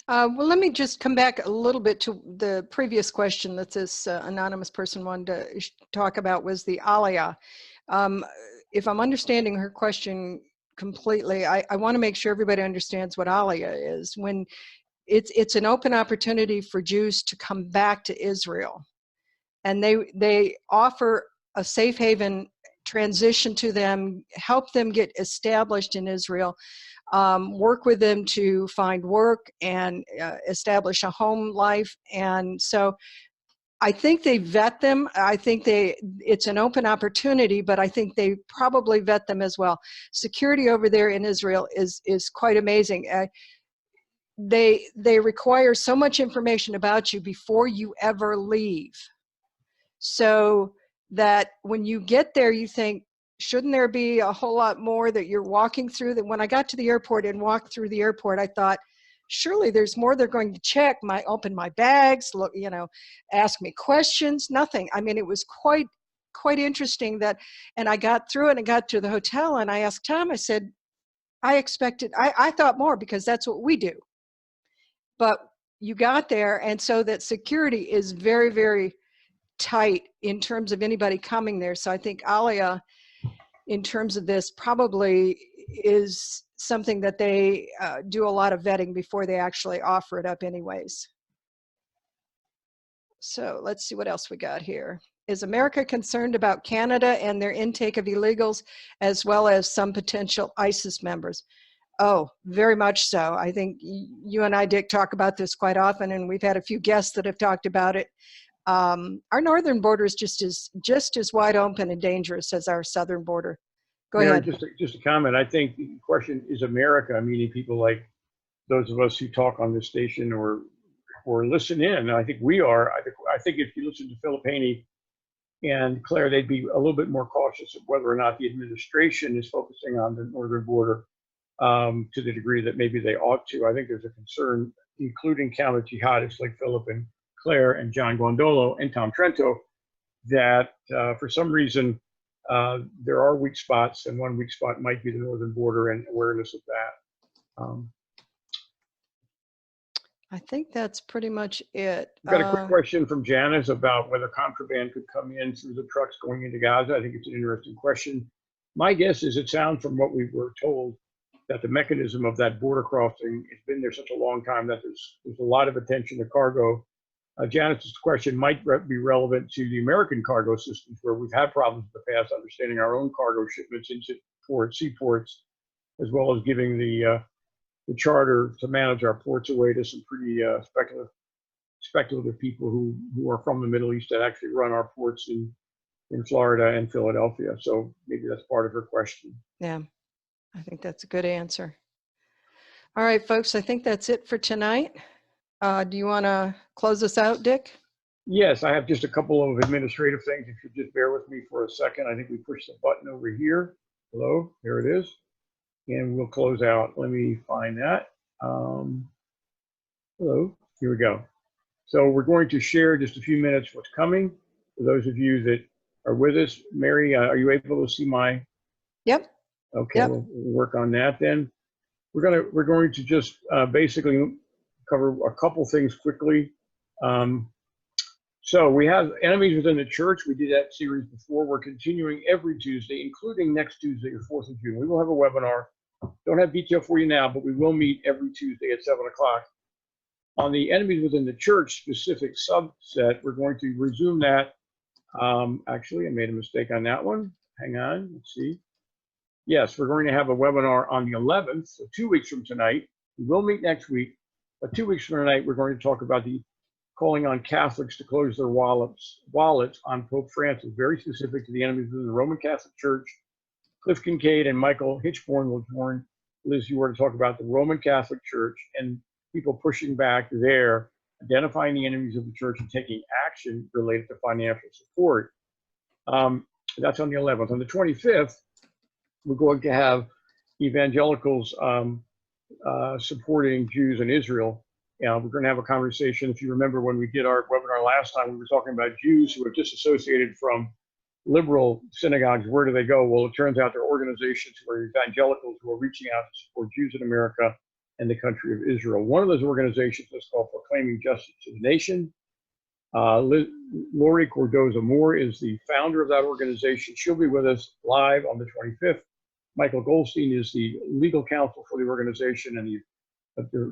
Well, let me just come back a little bit to the previous question that this anonymous person wanted to talk about was the Aliyah. If I'm understanding her question completely, I want to make sure everybody understands what Aliyah is. When it's an open opportunity for Jews to come back to Israel, and they offer a safe haven transition to them, help them get established in Israel, work with them to find work and establish a home life. And so I think they vet them. I think it's an open opportunity, but I think they probably vet them as well. Security over there in Israel is quite amazing. They require so much information about you before you ever leave, so that when you get there, you think, shouldn't there be a whole lot more that you're walking through? That when I got to the airport and walked through the airport, I thought, surely there's more they're going to check. Open my bags, look, ask me questions. Nothing. I mean, it was quite interesting that. And I got through it and got to the hotel, and I asked Tom. I said, I thought more because that's what we do. But you got there, and so that security is very, very tight in terms of anybody coming there. So I think Aliyah, in terms of this, probably is something that they do a lot of vetting before they actually offer it up anyways. So let's see what else we got here. Is America concerned about Canada and their intake of illegals, as well as some potential ISIS members? Oh, very much so. I think you and I, Dick, talk about this quite often, and we've had a few guests that have talked about it. Our northern border is just as wide open and dangerous as our southern border. Go Mary, ahead. Just a comment. I think the question is America, meaning people like those of us who talk on this station or listen in. I think we are. I think if you listen to Philip Haney and Claire, they'd be a little bit more cautious of whether or not the administration is focusing on the northern border to the degree that maybe they ought to. I think there's a concern, including counter jihadists like Philip and Claire and John Guandolo and Tom Trento, that for some reason there are weak spots, and one weak spot might be the northern border and awareness of that. I think that's pretty much it. I've got a quick question from Janice about whether contraband could come in through the trucks going into Gaza. I think it's an interesting question. My guess is it sounds from what we were told that the mechanism of that border crossing has been there such a long time that there's a lot of attention to cargo. Janice's question might be relevant to the American cargo systems, where we've had problems in the past understanding our own cargo shipments into seaports, as well as giving the charter to manage our ports away to some pretty speculative people who are from the Middle East that actually run our ports in Florida and Philadelphia. So maybe that's part of her question. Yeah, I think that's a good answer. All right, folks, I think that's it for tonight. Do you want to close us out, Dick? Yes, I have just a couple of administrative things. If you just bear with me for a second. I think we pushed the button over here. Hello, there it is. And we'll close out. Let me find that. Hello, here we go. So we're going to share just a few minutes what's coming. For those of you that are with us, Mary, are you able to see my? Yep. Okay, yep. We'll work on that then. We're going to just basically cover a couple things quickly. So we have enemies within the church. We did that series before. We're continuing every Tuesday, including next Tuesday, the 4th of June. We will have a webinar. Don't have detail for you now, but we will meet every Tuesday at 7 o'clock. On the enemies within the church specific subset, we're going to resume that. Actually, I made a mistake on that one. Hang on, let's see. Yes, we're going to have a webinar on the 11th, so 2 weeks from tonight. We will meet next week, but 2 weeks from tonight, we're going to talk about the calling on Catholics to close their wallets on Pope Francis, very specific to the enemies of the Roman Catholic Church. Cliff Kincaid and Michael Hitchborn will join Liz Ewer to talk about the Roman Catholic Church and people pushing back there, identifying the enemies of the church and taking action related to financial support. That's on the 11th. On the 25th, we're going to have evangelicals supporting Jews in Israel. We're going to have a conversation. If you remember when we did our webinar last time, we were talking about Jews who are disassociated from liberal synagogues. Where do they go? Well, it turns out there are organizations who are evangelicals who are reaching out to support Jews in America and the country of Israel. One of those organizations is called Proclaiming Justice to the Nation. Lori Cordoza-Moore is the founder of that organization. She'll be with us live on the 25th. Michael Goldstein is the legal counsel for the organization and the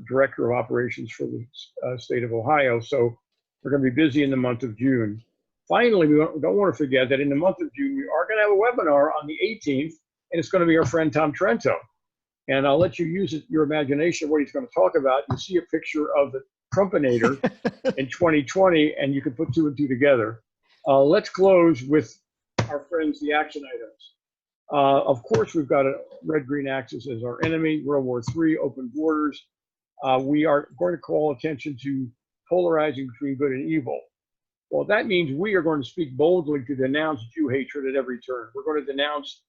director of operations for the state of Ohio. So we're going to be busy in the month of June. Finally, we don't want to forget that in the month of June, we are going to have a webinar on the 18th, and it's going to be our friend Tom Trento. And I'll let you use your imagination what he's going to talk about. You see a picture of the Trumpinator in 2020, and you can put two and two together. Let's close with our friends, the action items. Of course, we've got a red-green axis as our enemy, World War III, open borders. We are going to call attention to polarizing between good and evil. Well, that means we are going to speak boldly to denounce Jew hatred at every turn. We're going to denounce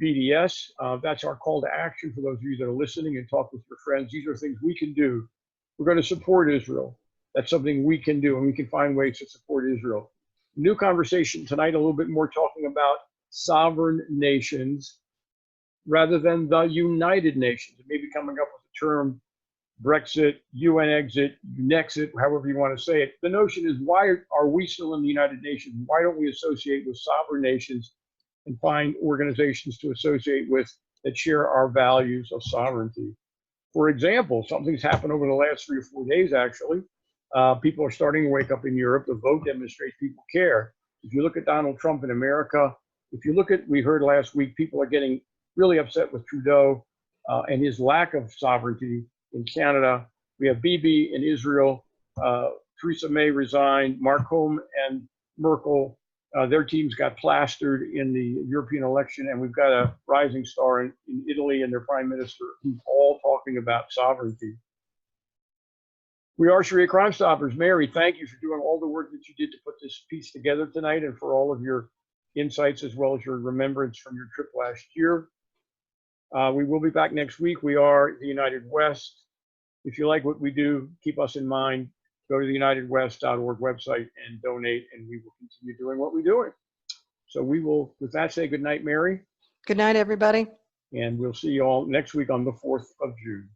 BDS. That's our call to action for those of you that are listening, and talk with your friends. These are things we can do. We're going to support Israel. That's something we can do, and we can find ways to support Israel. New conversation tonight, a little bit more talking about sovereign nations rather than the United Nations. Maybe coming up with the term Brexit, UN exit, UNEXIT, however you want to say it. The notion is, why are we still in the United Nations? Why don't we associate with sovereign nations and find organizations to associate with that share our values of sovereignty? For example, something's happened over the last 3 or 4 days, actually. People are starting to wake up in Europe. The vote demonstrates people care. If you look at Donald Trump in America, if you look at, we heard last week, people are getting really upset with Trudeau and his lack of sovereignty in Canada. We have Bibi in Israel. Theresa May resigned. Macron and Merkel, their teams got plastered in the European election, and we've got a rising star in Italy and their prime minister, who's all talking about sovereignty. We are Sharia Crime Stoppers. Mary, thank you for doing all the work that you did to put this piece together tonight, and for all of your insights as well as your remembrance from your trip last year. We will be back next week. We are the United West. If you like what we do, keep us in mind. Go to the unitedwest.org website and donate, and we will continue doing what we're doing. So we will, with that, say good night, Mary. Good night, everybody. And we'll see you all next week on the 4th of June.